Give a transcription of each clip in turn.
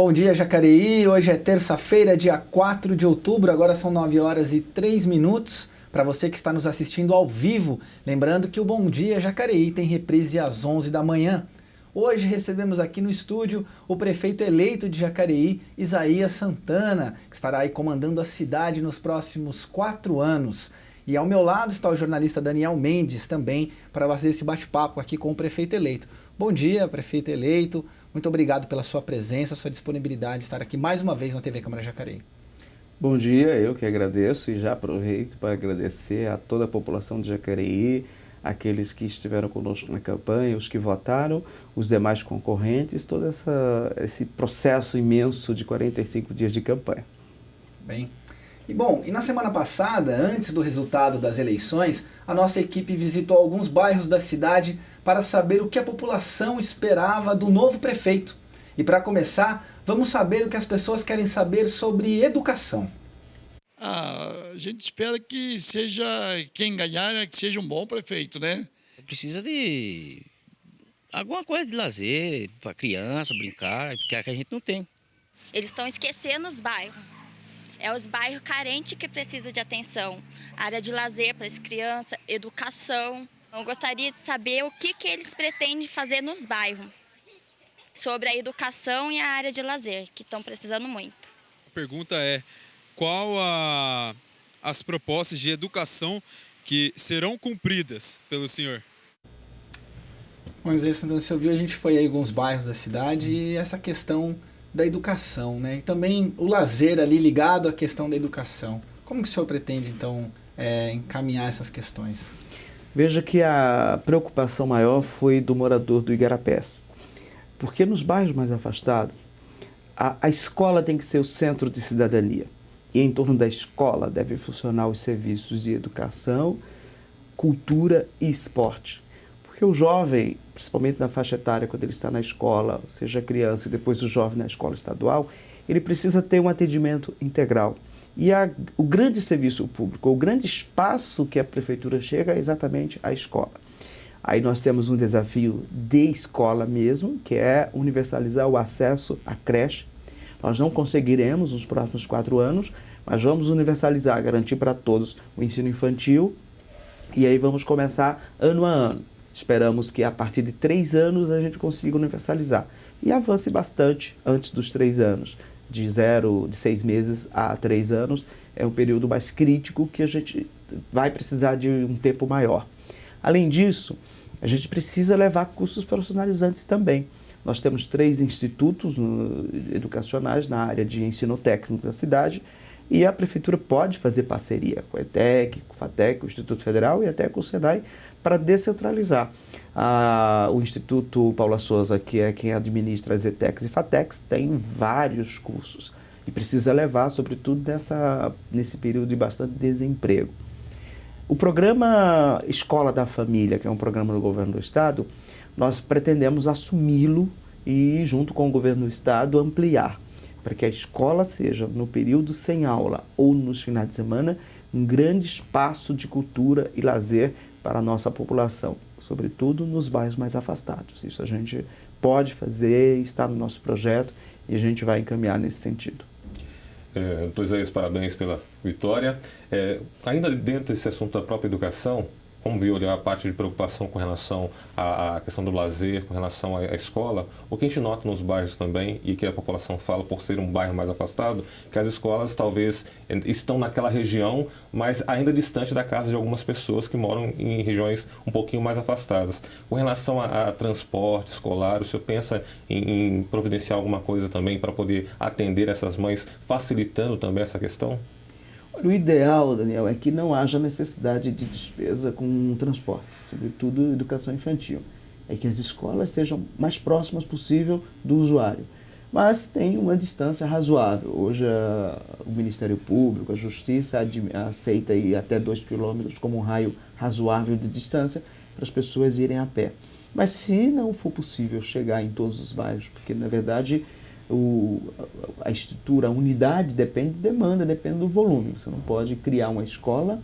Bom dia, Jacareí. Hoje é terça-feira, dia 4 de outubro, agora são 9 horas e 3 minutos. Para você que está nos assistindo ao vivo, lembrando que o Bom Dia Jacareí tem reprise às 11 da manhã. Hoje recebemos aqui no estúdio o prefeito eleito de Jacareí, Isaías Santana, que estará aí comandando a cidade nos próximos 4 anos. E ao meu lado está o jornalista Daniel Mendes também para fazer esse bate-papo aqui com o prefeito eleito. Bom dia, prefeito eleito. Muito obrigado pela sua presença, sua disponibilidade de estar aqui mais uma vez na TV Câmara Jacareí. Bom dia, eu que agradeço e já aproveito para agradecer a toda a população de Jacareí, aqueles que estiveram conosco na campanha, os que votaram, os demais concorrentes, todo esse processo imenso de 45 dias de campanha. Bem, e na semana passada, antes do resultado das eleições, a nossa equipe visitou alguns bairros da cidade para saber o que a população esperava do novo prefeito. E para começar, vamos saber o que as pessoas querem saber sobre educação. A gente espera que seja quem ganhar, que seja um bom prefeito, né? Precisa de alguma coisa de lazer para criança brincar, porque é que a gente não tem. Eles estão esquecendo os bairros. É os bairros carentes que precisam de atenção. Área de lazer para as crianças, educação. Eu gostaria de saber o que eles pretendem fazer nos bairros. Sobre a educação e a área de lazer, que estão precisando muito. A pergunta é, qual as propostas de educação que serão cumpridas pelo senhor? Bom, Zé Santana, você ouviu, a gente foi aí em alguns bairros da cidade e essa questão da educação, né? E também o lazer ali ligado à questão da educação. Como que o senhor pretende, então, encaminhar essas questões? Veja que a preocupação maior foi do morador do Igarapés. Porque nos bairros mais afastados, a escola tem que ser o centro de cidadania. E em torno da escola devem funcionar os serviços de educação, cultura e esporte. Porque o jovem, principalmente na faixa etária, quando ele está na escola, seja criança e depois o jovem na escola estadual, ele precisa ter um atendimento integral. E o grande serviço público, o grande espaço que a prefeitura chega é exatamente a escola. Aí nós temos um desafio de escola mesmo, que é universalizar o acesso à creche. Nós não conseguiremos nos próximos 4 anos, mas vamos universalizar, garantir para todos o ensino infantil. E aí vamos começar ano a ano. Esperamos que a partir de 3 anos a gente consiga universalizar. E avance bastante antes dos 3 anos. De 6 meses a 3 anos é um período mais crítico que a gente vai precisar de um tempo maior. Além disso, a gente precisa levar cursos profissionalizantes também. Nós temos 3 institutos educacionais na área de ensino técnico da cidade e a prefeitura pode fazer parceria com a ETEC, com o FATEC, o Instituto Federal e até com o SENAI para descentralizar. O Instituto Paula Souza, que é quem administra as ETECs e FATECs, tem vários cursos e precisa levar, sobretudo nesse período de bastante desemprego. O programa Escola da Família, que é um programa do governo do estado, nós pretendemos assumi-lo e, junto com o governo do estado, ampliar, para que a escola seja, no período sem aula ou nos finais de semana, um grande espaço de cultura e lazer para a nossa população, sobretudo nos bairros mais afastados. Isso a gente pode fazer, está no nosso projeto e a gente vai encaminhar nesse sentido. Doutor Isaías, parabéns pela vitória. Ainda dentro desse assunto da própria educação, como viu a parte de preocupação com relação à questão do lazer, com relação à escola, o que a gente nota nos bairros também, e que a população fala por ser um bairro mais afastado, que as escolas talvez estão naquela região, mas ainda distante da casa de algumas pessoas que moram em regiões um pouquinho mais afastadas. Com relação a transporte escolar, o senhor pensa em providenciar alguma coisa também para poder atender essas mães, facilitando também essa questão? O ideal, Daniel, é que não haja necessidade de despesa com transporte, sobretudo educação infantil. É que as escolas sejam mais próximas possível do usuário, mas tem uma distância razoável. Hoje o Ministério Público, a Justiça aceita ir até 2 quilômetros como um raio razoável de distância para as pessoas irem a pé. Mas se não for possível chegar em todos os bairros, porque na verdade a estrutura, a unidade depende de demanda, depende do volume. Você não pode criar uma escola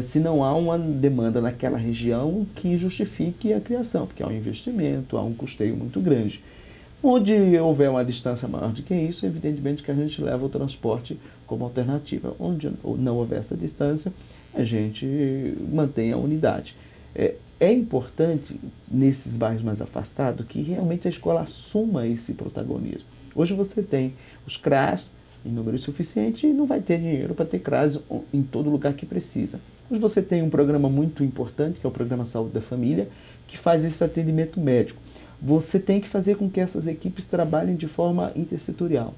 se não há uma demanda naquela região que justifique a criação, porque há um investimento, há um custeio muito grande. Onde houver uma distância maior do que isso, evidentemente que a gente leva o transporte como alternativa. Onde não houver essa distância, a gente mantém a unidade. É importante, nesses bairros mais afastados, que realmente a escola assuma esse protagonismo. Hoje você tem os CRAS em número suficiente e não vai ter dinheiro para ter CRAS em todo lugar que precisa. Hoje você tem um programa muito importante, que é o Programa Saúde da Família, que faz esse atendimento médico. Você tem que fazer com que essas equipes trabalhem de forma intersetorial.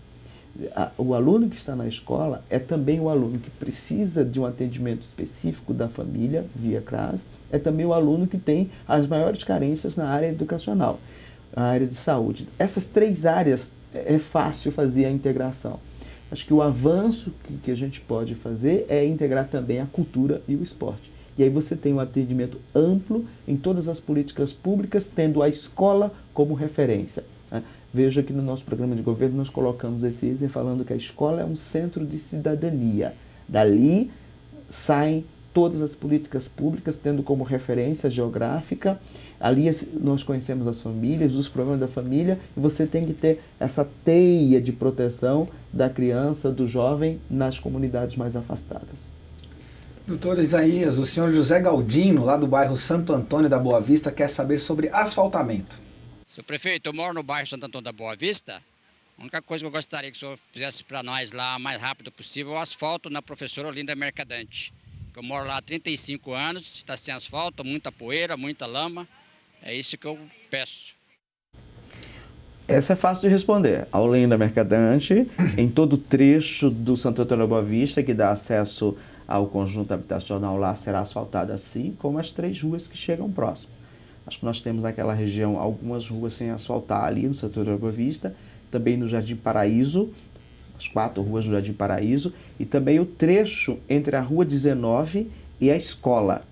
O aluno que está na escola é também o aluno que precisa de um atendimento específico da família, via CRAS, é também o aluno que tem as maiores carências na área educacional, na área de saúde. Essas 3 áreas é fácil fazer a integração. Acho que o avanço que a gente pode fazer é integrar também a cultura e o esporte. E aí você tem um atendimento amplo em todas as políticas públicas, tendo a escola como referência. Veja que no nosso programa de governo nós colocamos esse item falando que a escola é um centro de cidadania. Dali saem todas as políticas públicas, tendo como referência geográfica. Ali nós conhecemos as famílias, os problemas da família, e você tem que ter essa teia de proteção da criança, do jovem, nas comunidades mais afastadas. Doutor Isaías, o senhor José Galdino, lá do bairro Santo Antônio da Boa Vista, quer saber sobre asfaltamento. Seu prefeito, eu moro no bairro Santo Antônio da Boa Vista. A única coisa que eu gostaria que o senhor fizesse para nós lá o mais rápido possível é o asfalto na Professora Olinda Mercadante. Eu moro lá há 35 anos, está sem asfalto, muita poeira, muita lama. É isso que eu peço. Essa é fácil de responder. A Olinda Mercadante, em todo o trecho do Santo Antônio da Boa Vista, que dá acesso ao conjunto habitacional lá, será asfaltada assim, como as 3 ruas que chegam próximo. Acho que nós temos naquela região algumas ruas sem asfaltar ali no Santo Antônio da Boa Vista, também no Jardim Paraíso, as 4 ruas do Jardim Paraíso, e também o trecho entre a Rua 19 e a escola.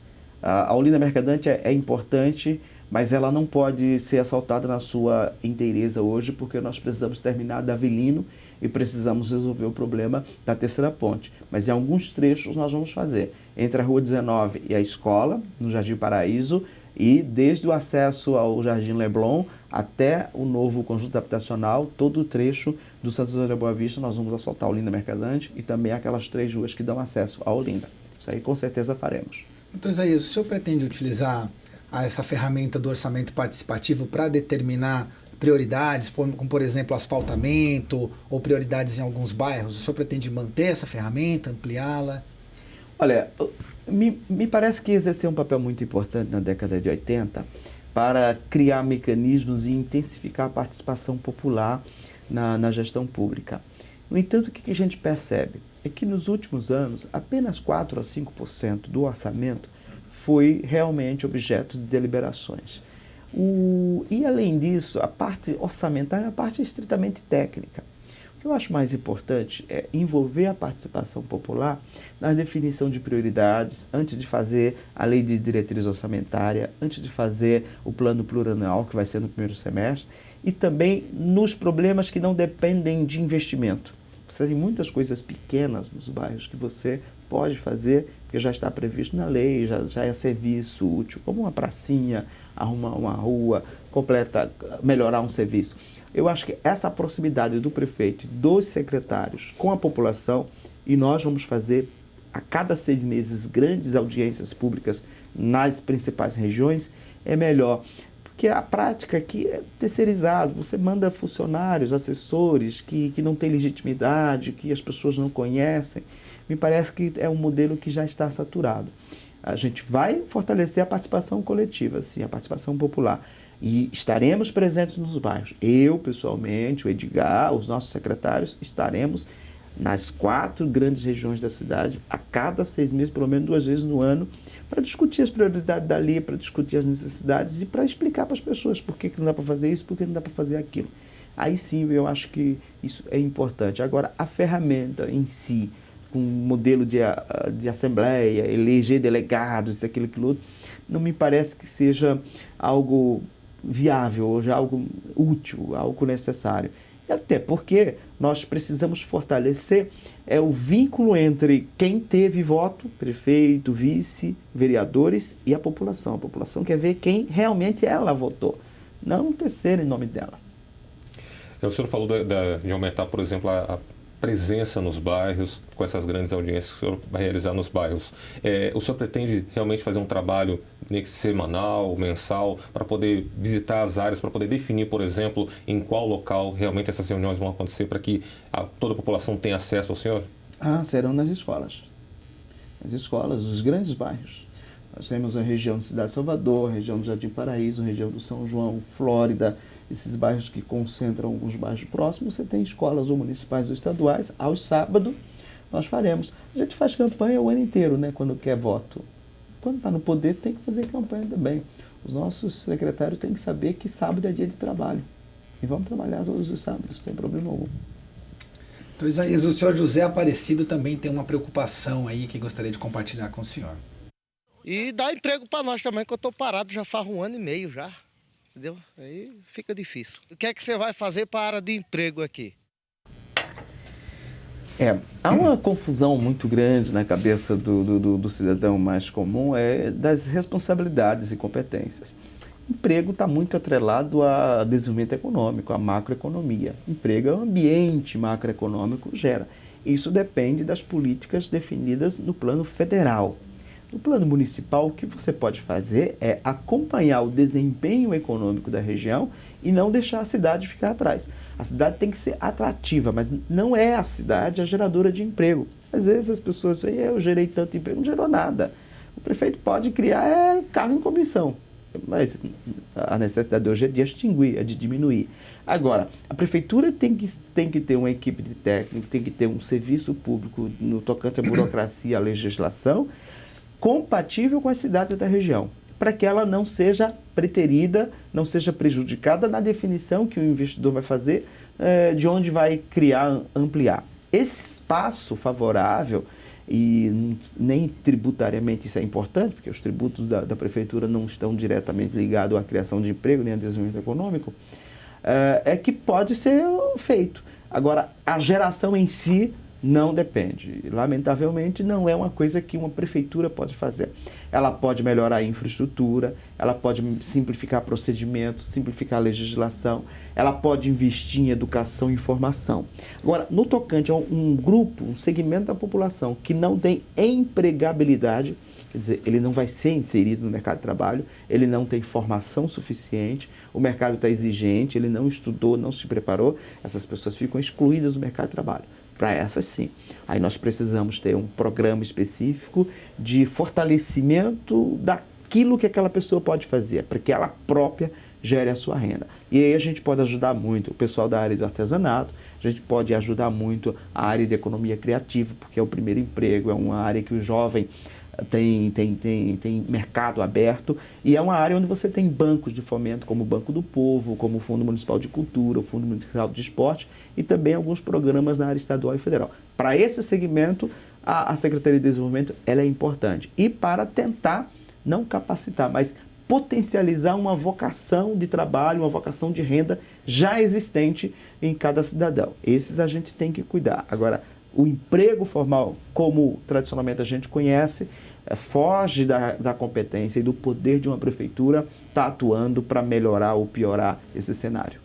A Olinda Mercadante é importante, mas ela não pode ser asfaltada na sua inteireza hoje, porque nós precisamos terminar da Avelino e precisamos resolver o problema da Terceira Ponte. Mas em alguns trechos nós vamos fazer, entre a Rua 19 e a escola, no Jardim Paraíso, e desde o acesso ao Jardim Leblon até o novo conjunto habitacional, todo o trecho do Santo Antônio da Boa Vista, nós vamos asfaltar a Olinda Mercadante e também aquelas 3 ruas que dão acesso à Olinda. Isso aí com certeza faremos. Então, Isaías, o senhor pretende utilizar essa ferramenta do orçamento participativo para determinar prioridades, como por exemplo asfaltamento ou prioridades em alguns bairros? O senhor pretende manter essa ferramenta, ampliá-la? Olha, me parece que exerceu um papel muito importante na década de 80 para criar mecanismos e intensificar a participação popular na gestão pública. No entanto, o que a gente percebe é que nos últimos anos apenas 4 a 5% do orçamento foi realmente objeto de deliberações. E além disso, a parte orçamentária é a parte estritamente técnica. O que eu acho mais importante é envolver a participação popular na definição de prioridades, antes de fazer a lei de diretriz orçamentária, antes de fazer o plano plurianual, que vai ser no primeiro semestre, e também nos problemas que não dependem de investimento. Precisa de muitas coisas pequenas nos bairros que você pode fazer, porque já está previsto na lei, já é serviço útil, como uma pracinha, arrumar uma rua, melhorar um serviço. Eu acho que essa proximidade do prefeito e dos secretários com a população, e nós vamos fazer a cada 6 meses grandes audiências públicas nas principais regiões, é melhor. Porque a prática aqui é terceirizado, você manda funcionários, assessores que não têm legitimidade, que as pessoas não conhecem. Me parece que é um modelo que já está saturado. A gente vai fortalecer a participação coletiva, sim, a participação popular. E estaremos presentes nos bairros. Eu, pessoalmente, o Edgar, os nossos secretários, estaremos nas 4 grandes regiões da cidade, a cada 6 meses, pelo menos 2 vezes no ano, para discutir as prioridades dali, para discutir as necessidades e para explicar para as pessoas por que não dá para fazer isso, por que não dá para fazer aquilo. Aí sim, eu acho que isso é importante. Agora, a ferramenta em si, com modelo de assembleia, eleger delegados, aquilo, outro, não me parece que seja algo viável, ou já algo útil, algo necessário. Até porque nós precisamos fortalecer o vínculo entre quem teve voto, prefeito, vice, vereadores, e a população. A população quer ver quem realmente ela votou, não um terceiro em nome dela. O senhor falou de aumentar, por exemplo, a presença nos bairros, com essas grandes audiências que o senhor vai realizar nos bairros. O senhor pretende realmente fazer um trabalho semanal, mensal, para poder visitar as áreas, para poder definir, por exemplo, em qual local realmente essas reuniões vão acontecer, para que toda a população tenha acesso ao senhor? Serão nas escolas. As escolas, os grandes bairros. Nós temos a região de Cidade de Salvador, a região do Jardim Paraíso, a região do São João, Flórida, esses bairros que concentram alguns bairros próximos. Você tem escolas ou municipais ou estaduais. Aos sábados nós faremos. A gente faz campanha o ano inteiro, né, quando quer voto. Quando está no poder tem que fazer campanha também. Os nossos secretários têm que saber que sábado é dia de trabalho. E vamos trabalhar todos os sábados, sem problema algum. Então, Isaías, o senhor José Aparecido também tem uma preocupação aí que gostaria de compartilhar com o senhor. E dá emprego para nós também, que eu estou parado já faz 1 ano e meio já. Entendeu? Aí fica difícil. O que é que você vai fazer para a área de emprego aqui? Há uma confusão muito grande na cabeça do cidadão mais comum das responsabilidades e competências. Emprego está muito atrelado a desenvolvimento econômico, a macroeconomia. Emprego é um ambiente macroeconômico gera. Isso depende das políticas definidas no plano federal. No plano municipal, o que você pode fazer é acompanhar o desempenho econômico da região e não deixar a cidade ficar atrás. A cidade tem que ser atrativa, mas não é a cidade a geradora de emprego. Às vezes as pessoas dizem, eu gerei tanto emprego, não gerou nada. O prefeito pode criar cargo em comissão, mas a necessidade hoje é de extinguir, é de diminuir. Agora, a prefeitura tem que ter uma equipe de técnico, tem que ter um serviço público no tocante à burocracia, à legislação, compatível com as cidades da região, para que ela não seja preterida, não seja prejudicada na definição que o investidor vai fazer, de onde vai criar, ampliar. Esse espaço favorável, e nem tributariamente isso é importante, porque os tributos da prefeitura não estão diretamente ligados à criação de emprego, nem ao desenvolvimento econômico, é que pode ser feito. Agora, a geração em si não depende. Lamentavelmente, não é uma coisa que uma prefeitura pode fazer. Ela pode melhorar a infraestrutura, ela pode simplificar procedimentos, simplificar a legislação, ela pode investir em educação e informação. Agora, no tocante a um grupo, um segmento da população que não tem empregabilidade, quer dizer, ele não vai ser inserido no mercado de trabalho, ele não tem formação suficiente, o mercado está exigente, ele não estudou, não se preparou, essas pessoas ficam excluídas do mercado de trabalho. Para essas, sim. Aí nós precisamos ter um programa específico de fortalecimento daquilo que aquela pessoa pode fazer, para que ela própria gere a sua renda. E aí a gente pode ajudar muito o pessoal da área do artesanato, a gente pode ajudar muito a área de economia criativa, porque é o primeiro emprego, é uma área que o jovem tem mercado aberto, e é uma área onde você tem bancos de fomento, como o Banco do Povo, como o Fundo Municipal de Cultura, o Fundo Municipal de Esporte, e também alguns programas na área estadual e federal. Para esse segmento, a Secretaria de Desenvolvimento ela é importante. E para tentar, não capacitar, mas potencializar uma vocação de trabalho, uma vocação de renda já existente em cada cidadão. Esses a gente tem que cuidar. Agora, o emprego formal, como tradicionalmente a gente conhece, foge da competência e do poder de uma prefeitura estar atuando para melhorar ou piorar esse cenário.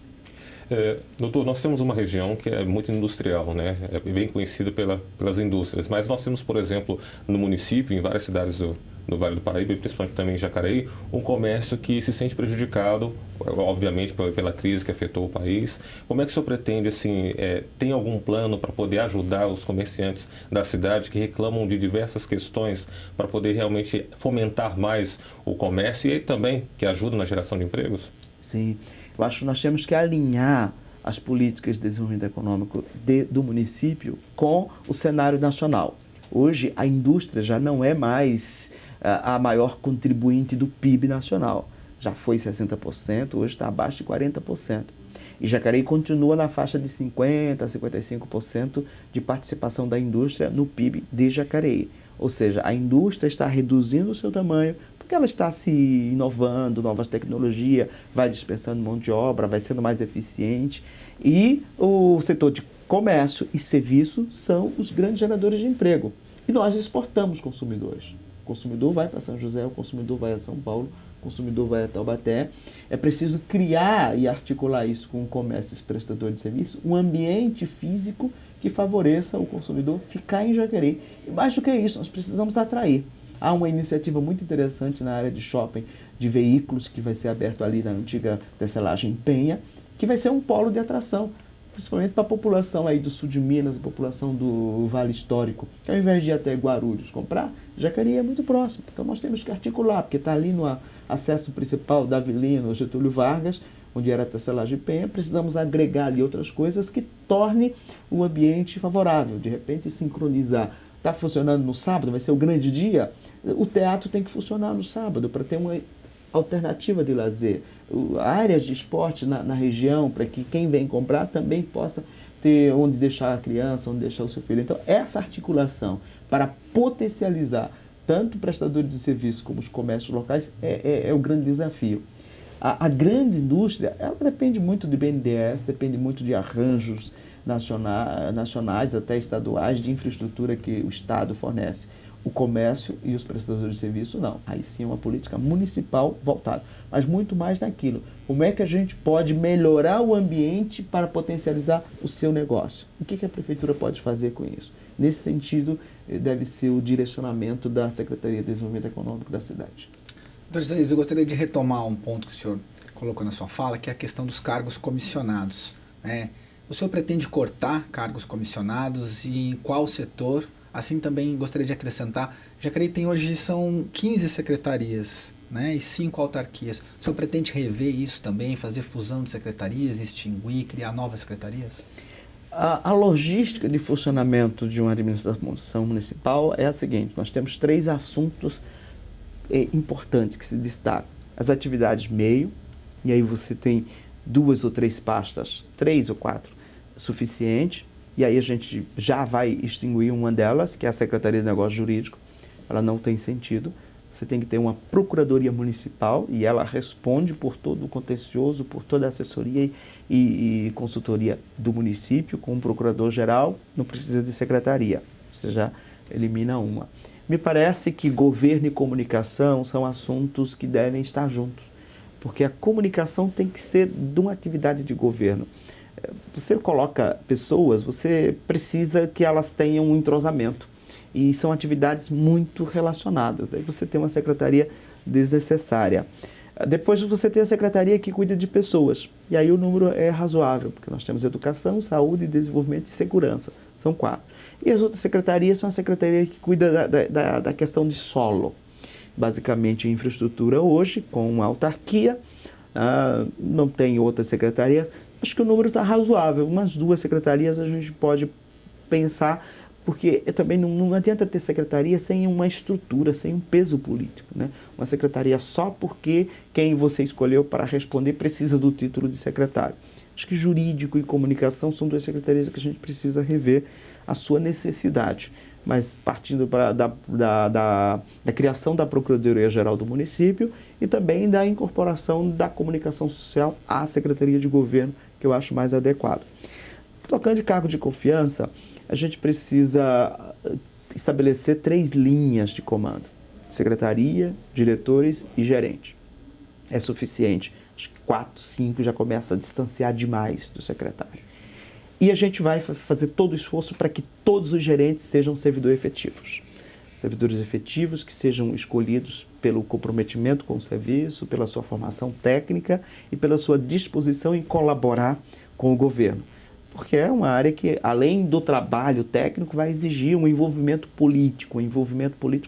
Doutor, nós temos uma região que é muito industrial, né? É bem conhecida pelas indústrias, mas nós temos, por exemplo, no município, em várias cidades do Vale do Paraíba, e principalmente também em Jacareí, um comércio que se sente prejudicado, obviamente, pela crise que afetou o país. Como é que o senhor pretende, assim, tem algum plano para poder ajudar os comerciantes da cidade que reclamam de diversas questões para poder realmente fomentar mais o comércio e aí também que ajuda na geração de empregos? Sim, eu acho que nós temos que alinhar as políticas de desenvolvimento econômico do município com o cenário nacional. Hoje, a indústria já não é mais a maior contribuinte do PIB nacional. Já foi 60%, hoje está abaixo de 40%. E Jacareí continua na faixa de 50% a 55% de participação da indústria no PIB de Jacareí. Ou seja, a indústria está reduzindo o seu tamanho porque ela está se inovando, novas tecnologias, vai dispensando mão de obra, vai sendo mais eficiente. E o setor de comércio e serviço são os grandes geradores de emprego. E nós exportamos consumidores. O consumidor vai para São José, o consumidor vai a São Paulo, o consumidor vai a Taubaté. É preciso criar e articular isso com o comércio e prestador de serviço, um ambiente físico que favoreça o consumidor ficar em Jacareí. E mais do que isso, nós precisamos atrair. Há uma iniciativa muito interessante na área de shopping de veículos que vai ser aberto ali na antiga tecelagem Penha, que vai ser um polo de atração, principalmente para a população aí do sul de Minas, a população do Vale Histórico, que ao invés de ir até Guarulhos comprar, Jacareí é muito próximo. Então nós temos que articular, porque está ali no acesso principal da Avelino, Getúlio Vargas, onde era a tecelagem Penha, precisamos agregar ali outras coisas que torne o ambiente favorável, de repente sincronizar. Está funcionando no sábado, vai ser o grande dia, o teatro tem que funcionar no sábado para ter uma alternativa de lazer, áreas de esporte na região, para que quem vem comprar também possa ter onde deixar a criança, onde deixar o seu filho. Então, essa articulação para potencializar tanto o prestador de serviço como os comércios locais é o grande desafio. A grande indústria, ela depende muito de BNDES, depende muito de arranjos nacionais, até estaduais, de infraestrutura que o Estado fornece. O comércio e os prestadores de serviço, não. Aí sim é uma política municipal voltada. Mas muito mais naquilo. Como é que a gente pode melhorar o ambiente para potencializar o seu negócio? O que a prefeitura pode fazer com isso? Nesse sentido, deve ser o direcionamento da Secretaria de Desenvolvimento Econômico da cidade. Doutor Isaías, eu gostaria de retomar um ponto que o senhor colocou na sua fala, que é a questão dos cargos comissionados, né? O senhor pretende cortar cargos comissionados e em qual setor? Assim também gostaria de acrescentar, Jacareí tem hoje são 15 secretarias, né, e 5 autarquias. O senhor pretende rever isso também, fazer fusão de secretarias, extinguir, criar novas secretarias? A logística de funcionamento de uma administração municipal é a seguinte: nós temos 3 assuntos importantes que se destacam. As atividades meio, e aí você tem 2 ou 3 pastas, 3 ou 4, suficiente. E aí a gente já vai extinguir uma delas, que é a Secretaria de Negócio Jurídico. Ela não tem sentido. Você tem que ter uma Procuradoria Municipal e ela responde por todo o contencioso, por toda a assessoria e consultoria do município, com o Procurador-Geral, não precisa de secretaria. Você já elimina uma. Me parece que governo e comunicação são assuntos que devem estar juntos, porque a comunicação tem que ser de uma atividade de governo. Você coloca pessoas, você precisa que elas tenham um entrosamento. E são atividades muito relacionadas. Daí você tem uma secretaria desnecessária. Depois você tem a secretaria que cuida de pessoas. E aí o número é razoável, porque nós temos educação, saúde, desenvolvimento e segurança. São 4. E as outras secretarias são a secretaria que cuida da questão de solo. Basicamente, infraestrutura hoje, com uma autarquia. Não tem outra secretaria. Acho que o número está razoável. Umas 2 secretarias a gente pode pensar, porque também não adianta ter secretaria sem uma estrutura, sem um peso político, né? Uma secretaria só porque quem você escolheu para responder precisa do título de secretário. Acho que jurídico e comunicação são 2 secretarias que a gente precisa rever a sua necessidade. Mas partindo da criação da Procuradoria-Geral do município e também da incorporação da comunicação social à Secretaria de Governo, que eu acho mais adequado. Tocando de cargo de confiança, a gente precisa estabelecer 3 linhas de comando: secretaria, diretores e gerente. É suficiente. Acho que 4, 5 já começa a distanciar demais do secretário. E a gente vai fazer todo o esforço para que todos os gerentes sejam servidores efetivos. Servidores efetivos que sejam escolhidos pelo comprometimento com o serviço, pela sua formação técnica e pela sua disposição em colaborar com o governo. Porque é uma área que, além do trabalho técnico, vai exigir um envolvimento político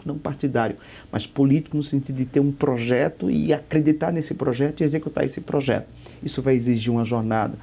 não partidário, mas político no sentido de ter um projeto e acreditar nesse projeto e executar esse projeto. Isso vai exigir uma jornada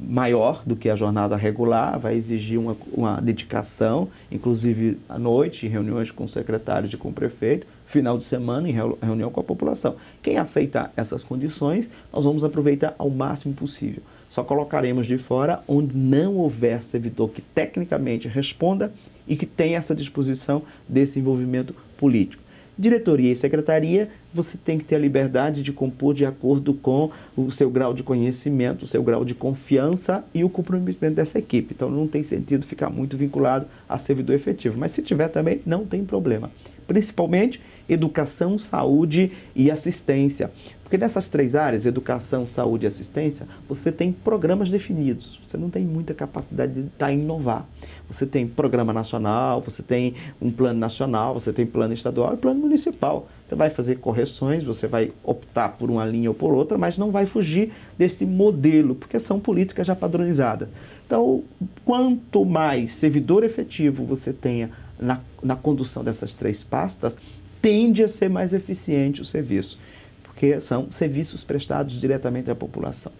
maior do que a jornada regular, vai exigir uma dedicação, inclusive à noite, em reuniões com secretários e com o prefeito, final de semana, em reunião com a população. Quem aceitar essas condições, nós vamos aproveitar ao máximo possível. Só colocaremos de fora onde não houver servidor que tecnicamente responda e que tenha essa disposição desse envolvimento político. Diretoria e secretaria você tem que ter a liberdade de compor de acordo com o seu grau de conhecimento, o seu grau de confiança e o comprometimento dessa equipe. Então, não tem sentido ficar muito vinculado a servidor efetivo. Mas se tiver também, não tem problema. Principalmente educação, saúde e assistência. Porque nessas 3 áreas, educação, saúde e assistência, você tem programas definidos. Você não tem muita capacidade de inovar. Você tem programa nacional, você tem um plano nacional, você tem plano estadual e plano municipal. Você vai fazer correções, você vai optar por uma linha ou por outra, mas não vai fugir desse modelo, porque são políticas já padronizadas. Então, quanto mais servidor efetivo você tenha na condução dessas 3 pastas, tende a ser mais eficiente o serviço, porque são serviços prestados diretamente à população.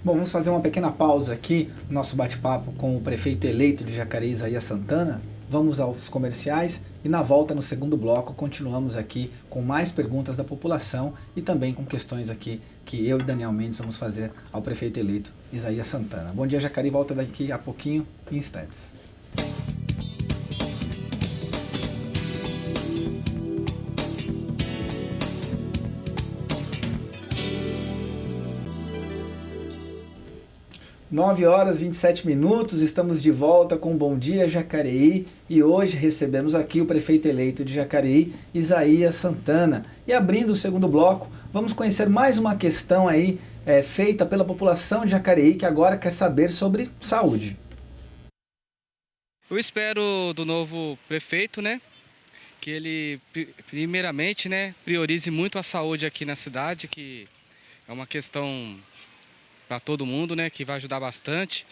Bom, vamos fazer uma pequena pausa aqui no nosso bate-papo com o prefeito eleito de Jacareí, Isaías Santana. Vamos aos comerciais e na volta, no segundo bloco, continuamos aqui com mais perguntas da população e também com questões aqui que eu e Daniel Mendes vamos fazer ao prefeito eleito Isaías Santana. Bom dia, Jacareí, volta daqui a pouquinho, em instantes. Nove horas e 27 minutos, estamos de volta com Bom Dia Jacareí e hoje recebemos aqui o prefeito eleito de Jacareí, Isaías Santana. E abrindo o segundo bloco, vamos conhecer mais uma questão aí feita pela população de Jacareí que agora quer saber sobre saúde. Eu espero do novo prefeito, né, que ele primeiramente, né, priorize muito a saúde aqui na cidade, que é uma questão para todo mundo, né, que vai ajudar bastante.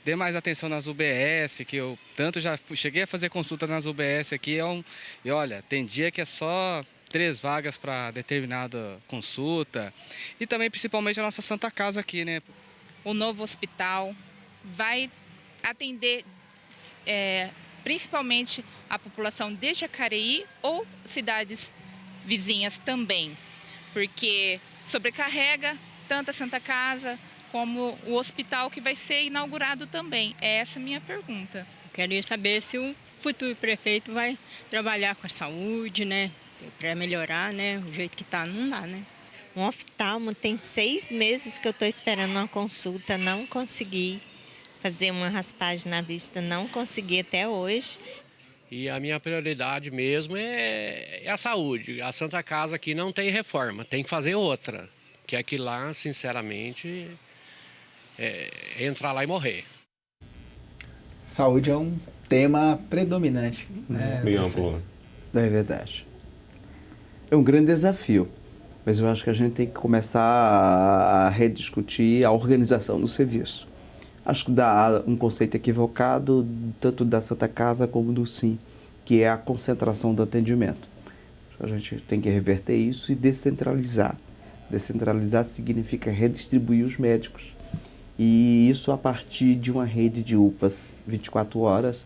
Dê mais atenção nas UBS, que eu tanto já cheguei a fazer consulta nas UBS aqui, e olha, tem dia que é só 3 vagas para determinada consulta. E também, principalmente, a nossa Santa Casa aqui, né. O novo hospital vai atender principalmente a população de Jacareí ou cidades vizinhas também, porque sobrecarrega tanto a Santa Casa como o hospital que vai ser inaugurado também. É essa a minha pergunta. Queria saber se o futuro prefeito vai trabalhar com a saúde, né? Para melhorar, né? O jeito que está, não dá, né? Um oftalmo tem 6 meses que eu estou esperando uma consulta, não consegui fazer uma raspagem na vista, não consegui até hoje. E a minha prioridade mesmo é a saúde. A Santa Casa aqui não tem reforma, tem que fazer outra. Que aqui lá, sinceramente, entrar lá e morrer. Saúde é um tema predominante, né? Bem amplo. É verdade. É um grande desafio, mas eu acho que a gente tem que começar a rediscutir a organização do serviço. Acho que dá um conceito equivocado, tanto da Santa Casa como do SIM, que é a concentração do atendimento. A gente tem que reverter isso e descentralizar. Descentralizar significa redistribuir os médicos. E isso a partir de uma rede de UPAs 24 horas.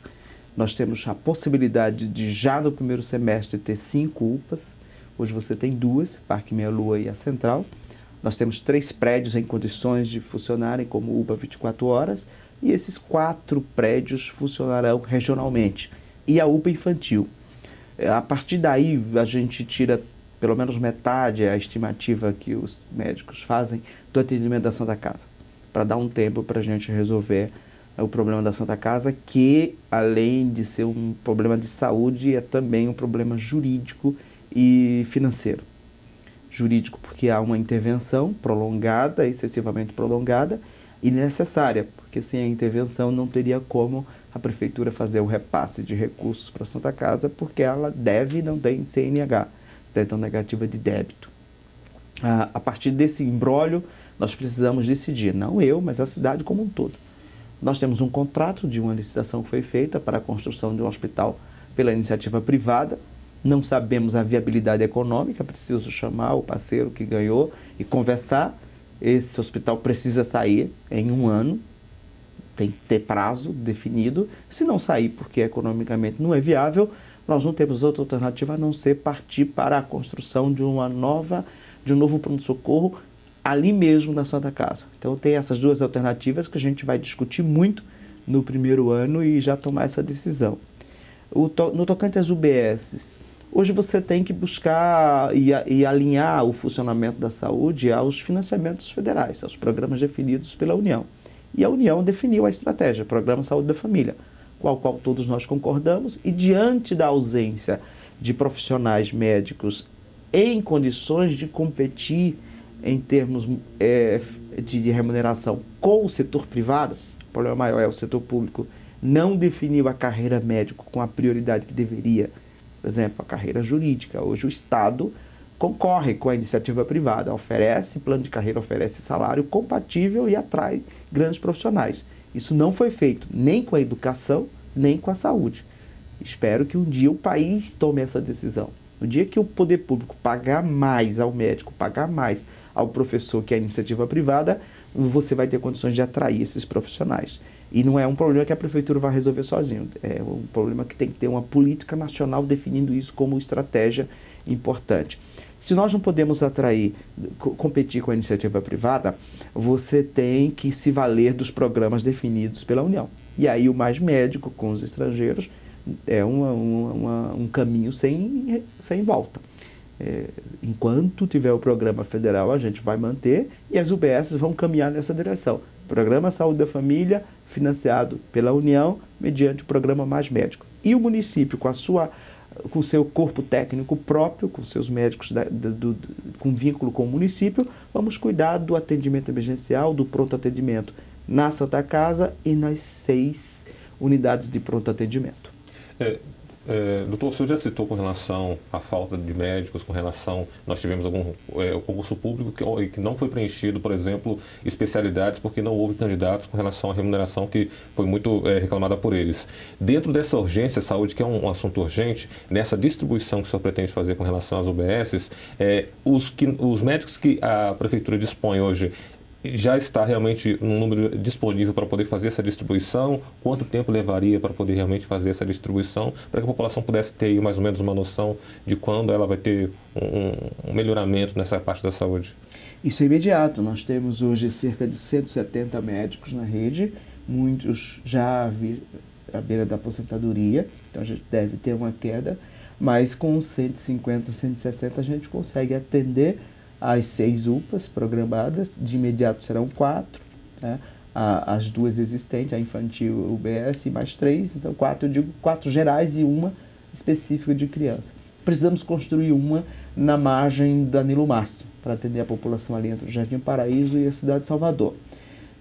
Nós temos a possibilidade de, já no primeiro semestre, ter 5 UPAs. Hoje você tem 2, Parque Meia Lua e a Central. Nós temos 3 prédios em condições de funcionarem como UPA 24 horas. E esses 4 prédios funcionarão regionalmente. E a UPA infantil. A partir daí, a gente tira pelo menos metade, é a estimativa que os médicos fazem, do atendimento da Santa Casa, para dar um tempo para a gente resolver o problema da Santa Casa, que, além de ser um problema de saúde, é também um problema jurídico e financeiro. Jurídico porque há uma intervenção prolongada, excessivamente prolongada, e necessária, porque sem a intervenção não teria como a Prefeitura fazer o repasse de recursos para a Santa Casa, porque ela deve e não tem CNH. Certidão negativa de débito. A partir desse imbróglio, nós precisamos decidir, não eu, mas a cidade como um todo. Nós temos um contrato de uma licitação que foi feita para a construção de um hospital pela iniciativa privada. Não sabemos a viabilidade econômica, preciso chamar o parceiro que ganhou e conversar. Esse hospital precisa sair em 1 ano, tem que ter prazo definido. Se não sair porque economicamente não é viável, nós não temos outra alternativa a não ser partir para a construção de um novo pronto-socorro ali mesmo na Santa Casa. Então tem essas 2 alternativas que a gente vai discutir muito no primeiro ano e já tomar essa decisão. No tocante às UBSs, Hoje você tem que buscar e alinhar o funcionamento da saúde aos financiamentos federais, aos programas definidos pela União. E a União definiu a estratégia, Programa Saúde da Família, com o qual todos nós concordamos, e diante da ausência de profissionais médicos em condições de competir em termos de remuneração com o setor privado, o problema maior é o setor público não definiu a carreira médica com a prioridade que deveria. Por exemplo, a carreira jurídica. Hoje o Estado concorre com a iniciativa privada, oferece plano de carreira, oferece salário compatível e atrai grandes profissionais. Isso não foi feito nem com a educação, nem com a saúde. Espero que um dia o país tome essa decisão. No dia que o poder público pagar mais ao médico, pagar mais ao professor que é a iniciativa privada, você vai ter condições de atrair esses profissionais. E não é um problema que a prefeitura vai resolver sozinho. É um problema que tem que ter uma política nacional definindo isso como estratégia importante. Se nós não podemos competir com a iniciativa privada, você tem que se valer dos programas definidos pela União. E aí o Mais Médico com os estrangeiros é um caminho sem volta. Enquanto tiver o programa federal, a gente vai manter e as UBSs vão caminhar nessa direção. Programa Saúde da Família, financiado pela União, mediante o programa Mais Médico. E o município, com o seu corpo técnico próprio, com seus médicos com vínculo com o município, vamos cuidar do atendimento emergencial, do pronto atendimento na Santa Casa e nas 6 unidades de pronto atendimento. Doutor, o senhor já citou com relação à falta de médicos, com relação, nós tivemos o concurso público que não foi preenchido, por exemplo, especialidades, porque não houve candidatos com relação à remuneração que foi muito reclamada por eles. Dentro dessa urgência, saúde, que é um assunto urgente, nessa distribuição que o senhor pretende fazer com relação às UBSs, os médicos que a prefeitura dispõe hoje, já está realmente um número disponível para poder fazer essa distribuição? Quanto tempo levaria para poder realmente fazer essa distribuição, para que a população pudesse ter mais ou menos uma noção de quando ela vai ter um melhoramento nessa parte da saúde? Isso é imediato. Nós temos hoje cerca de 170 médicos na rede, muitos já à beira da aposentadoria, então a gente deve ter uma queda, mas com 150, 160 a gente consegue atender as 6 UPAs programadas, de imediato serão 4, né? As 2 existentes, a infantil UBS e mais 3, então 4, eu digo 4 gerais e uma específica de criança. Precisamos construir uma na margem da Nilo Máximo, para atender a população ali entre o Jardim Paraíso e a cidade de Salvador.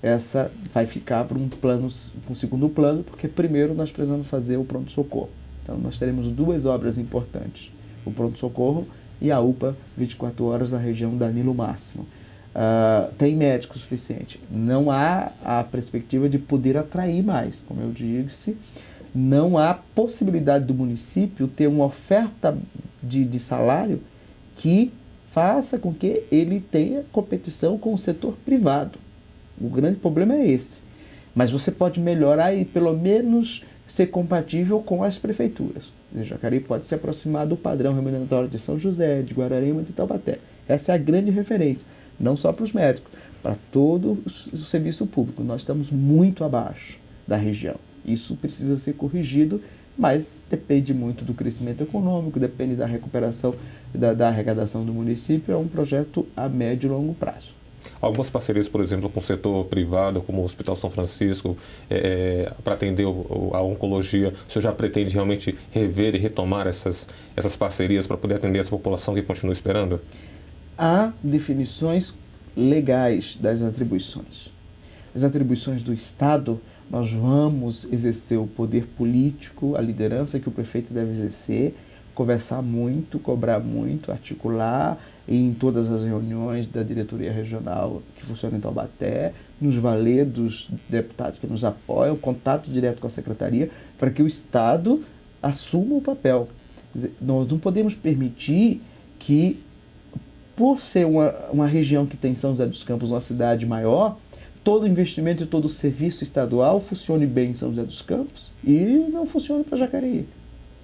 Essa vai ficar para um segundo plano, porque primeiro nós precisamos fazer o pronto-socorro. Então nós teremos 2 obras importantes, o pronto-socorro e a UPA 24 horas na região da Nilo Máximo. Tem médico suficiente. Não há a perspectiva de poder atrair mais. Como eu disse, não há possibilidade do município ter uma oferta de salário que faça com que ele tenha competição com o setor privado. O grande problema é esse. Mas você pode melhorar e pelo menos ser compatível com as prefeituras. Jacareí pode se aproximar do padrão remuneratório de São José, de Guararema e de Taubaté. Essa é a grande referência, não só para os médicos, para todo o serviço público. Nós estamos muito abaixo da região. Isso precisa ser corrigido, mas depende muito do crescimento econômico, depende da recuperação da arrecadação do município. É um projeto a médio e longo prazo. Algumas parcerias, por exemplo, com o setor privado, como o Hospital São Francisco, para atender a oncologia, o senhor já pretende realmente rever e retomar essas parcerias para poder atender essa população que continua esperando? Há definições legais das atribuições. As atribuições do Estado, nós vamos exercer o poder político, a liderança que o prefeito deve exercer, conversar muito, cobrar muito, articular em todas as reuniões da diretoria regional que funciona em Taubaté, nos valer dos deputados que nos apoiam, contato direto com a secretaria, para que o Estado assuma o papel. Nós não podemos permitir que, por ser uma região que tem São José dos Campos, uma cidade maior, todo investimento e todo serviço estadual funcione bem em São José dos Campos e não funcione para Jacareí.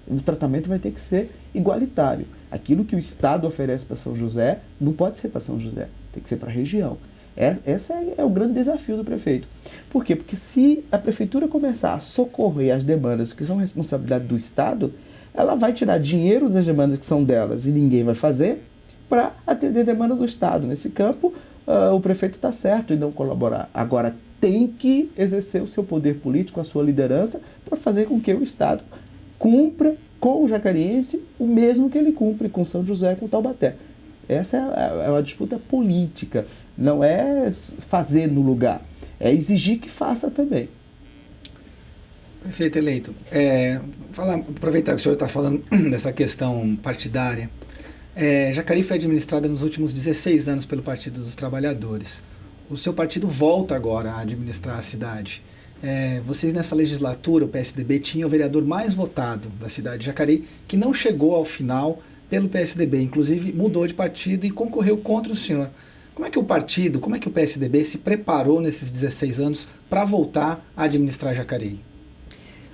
O tratamento vai ter que ser igualitário. Aquilo que o Estado oferece para São José não pode ser para São José, tem que ser para a região. Esse é o grande desafio do prefeito. Por quê? Porque se a prefeitura começar a socorrer as demandas que são responsabilidade do Estado, ela vai tirar dinheiro das demandas que são delas e ninguém vai fazer para atender a demanda do Estado. Nesse campo, o prefeito está certo em não colaborar. Agora, tem que exercer o seu poder político, a sua liderança, para fazer com que o Estado cumpra com o jacariense o mesmo que ele cumpre com São José e com Taubaté. Essa é uma disputa política, não é fazer no lugar, é exigir que faça também. Prefeito eleito, aproveitar que o senhor está falando dessa questão partidária. Jacareí foi administrada nos últimos 16 anos pelo Partido dos Trabalhadores. O seu partido volta agora a administrar a cidade. Vocês nessa legislatura, o PSDB, tinha o vereador mais votado da cidade de Jacareí, que não chegou ao final pelo PSDB, inclusive mudou de partido e concorreu contra o senhor. Como é que o PSDB se preparou nesses 16 anos para voltar a administrar Jacareí?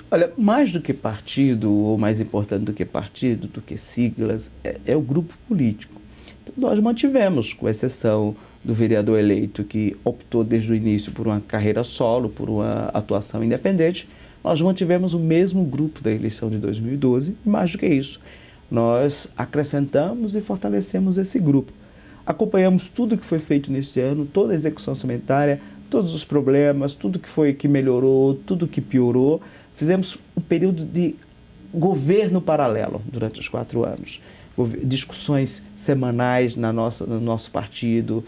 Olha, mais do que partido, ou mais importante do que partido, do que siglas, é o grupo político. Então, nós mantivemos, com exceção do vereador eleito que optou desde o início por uma carreira solo, por uma atuação independente, nós mantivemos o mesmo grupo da eleição de 2012 e mais do que isso, nós acrescentamos e fortalecemos esse grupo. Acompanhamos tudo que foi feito nesse ano, toda a execução orçamentária, todos os problemas, tudo que melhorou, tudo que piorou. Fizemos um período de governo paralelo durante os 4 anos. Discussões semanais no nosso partido,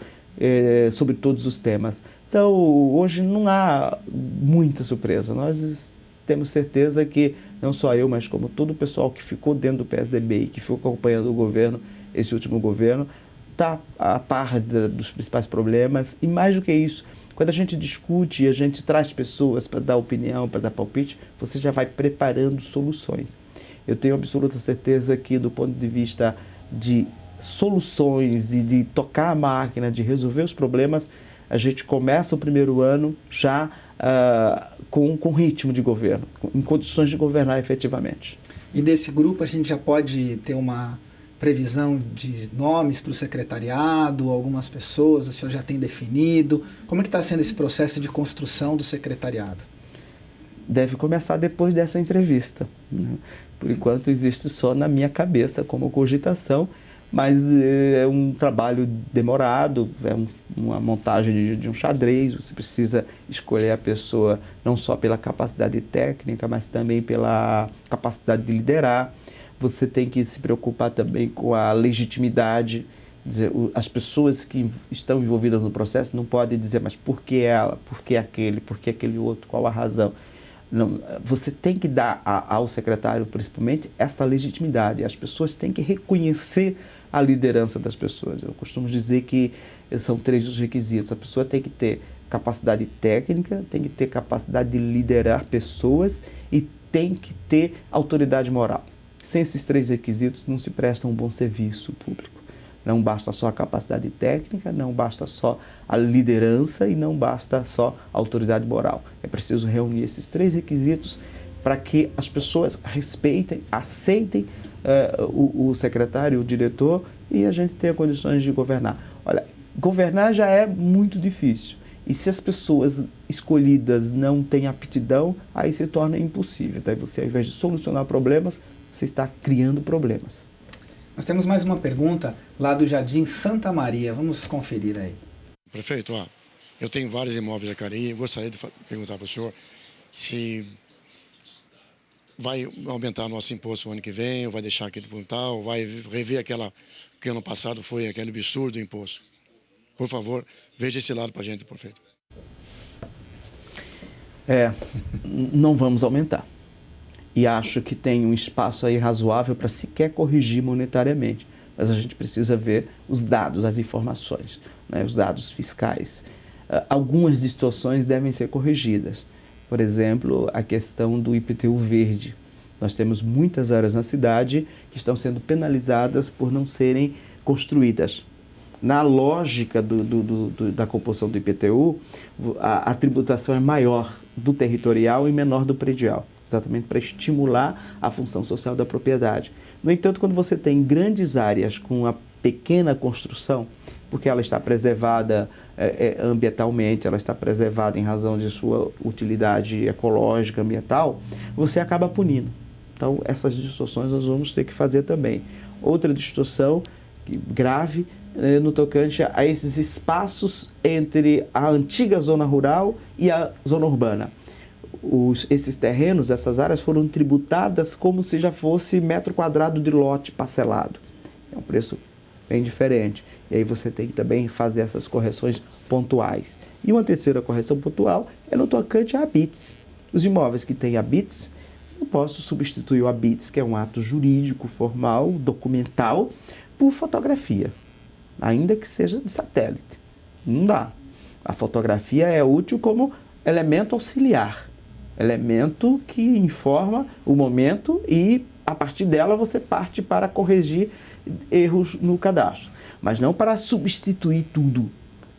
sobre todos os temas. Então, hoje não há muita surpresa. Nós temos certeza que, não só eu, mas como todo o pessoal que ficou dentro do PSDB e que ficou acompanhando o governo, esse último governo, está a par dos principais problemas. E mais do que isso, quando a gente discute e a gente traz pessoas para dar opinião, para dar palpite, você já vai preparando soluções. Eu tenho absoluta certeza que, do ponto de vista de soluções e de tocar a máquina, de resolver os problemas, a gente começa o primeiro ano já com ritmo de governo, em condições de governar efetivamente. E desse grupo a gente já pode ter uma previsão de nomes para o secretariado, algumas pessoas, o senhor já tem definido? Como é que está sendo esse processo de construção do secretariado? Deve começar depois dessa entrevista, né? Por enquanto existe só na minha cabeça como cogitação, mas é um trabalho demorado, é uma montagem de um xadrez. Você precisa escolher a pessoa não só pela capacidade técnica, mas também pela capacidade de liderar. Você tem que se preocupar também com a legitimidade. Dizer, as pessoas que estão envolvidas no processo não podem dizer, mas por que ela, por que aquele outro, qual a razão? Não, você tem que dar ao secretário, principalmente, essa legitimidade. As pessoas têm que reconhecer a liderança das pessoas. Eu costumo dizer que são 3 os requisitos. A pessoa tem que ter capacidade técnica, tem que ter capacidade de liderar pessoas e tem que ter autoridade moral. Sem esses 3 requisitos não se presta um bom serviço público. Não basta só a capacidade técnica, não basta só a liderança e não basta só a autoridade moral. É preciso reunir esses 3 requisitos para que as pessoas respeitem, aceitem o secretário, o diretor, e a gente tenha condições de governar. Olha, governar já é muito difícil. E se as pessoas escolhidas não têm aptidão, aí se torna impossível. Daí você, ao invés de solucionar problemas, você está criando problemas. Nós temos mais uma pergunta lá do Jardim Santa Maria. Vamos conferir aí. Prefeito, eu tenho vários imóveis em Jacareí. Eu gostaria de perguntar para o senhor se vai aumentar nosso imposto o ano que vem, ou vai deixar aquele tal, ou vai rever aquela que ano passado foi aquele absurdo imposto. Por favor, veja esse lado para a gente, prefeito. Não vamos aumentar. E acho que tem um espaço aí razoável para sequer corrigir monetariamente. Mas a gente precisa ver os dados, as informações, né, os dados fiscais. Algumas distorções devem ser corrigidas. Por exemplo, a questão do IPTU verde. Nós temos muitas áreas na cidade que estão sendo penalizadas por não serem construídas. Na lógica da composição do IPTU, a tributação é maior do territorial e menor do predial, exatamente para estimular a função social da propriedade. No entanto, quando você tem grandes áreas com a pequena construção, porque ela está preservada ambientalmente, ela está preservada em razão de sua utilidade ecológica, ambiental, você acaba punindo. Então, essas distorções nós vamos ter que fazer também. Outra distorção grave no tocante a esses espaços entre a antiga zona rural e a zona urbana. Esses terrenos, essas áreas foram tributadas como se já fosse metro quadrado de lote parcelado. É um preço bem diferente. E aí você tem que também fazer essas correções pontuais. E uma terceira correção pontual é no tocante a habites. Os imóveis que têm habites, eu posso substituir o habites, que é um ato jurídico, formal, documental, por fotografia, ainda que seja de satélite. Não dá. A fotografia é útil como elemento auxiliar, elemento que informa o momento e, a partir dela, você parte para corrigir erros no cadastro, mas não para substituir tudo,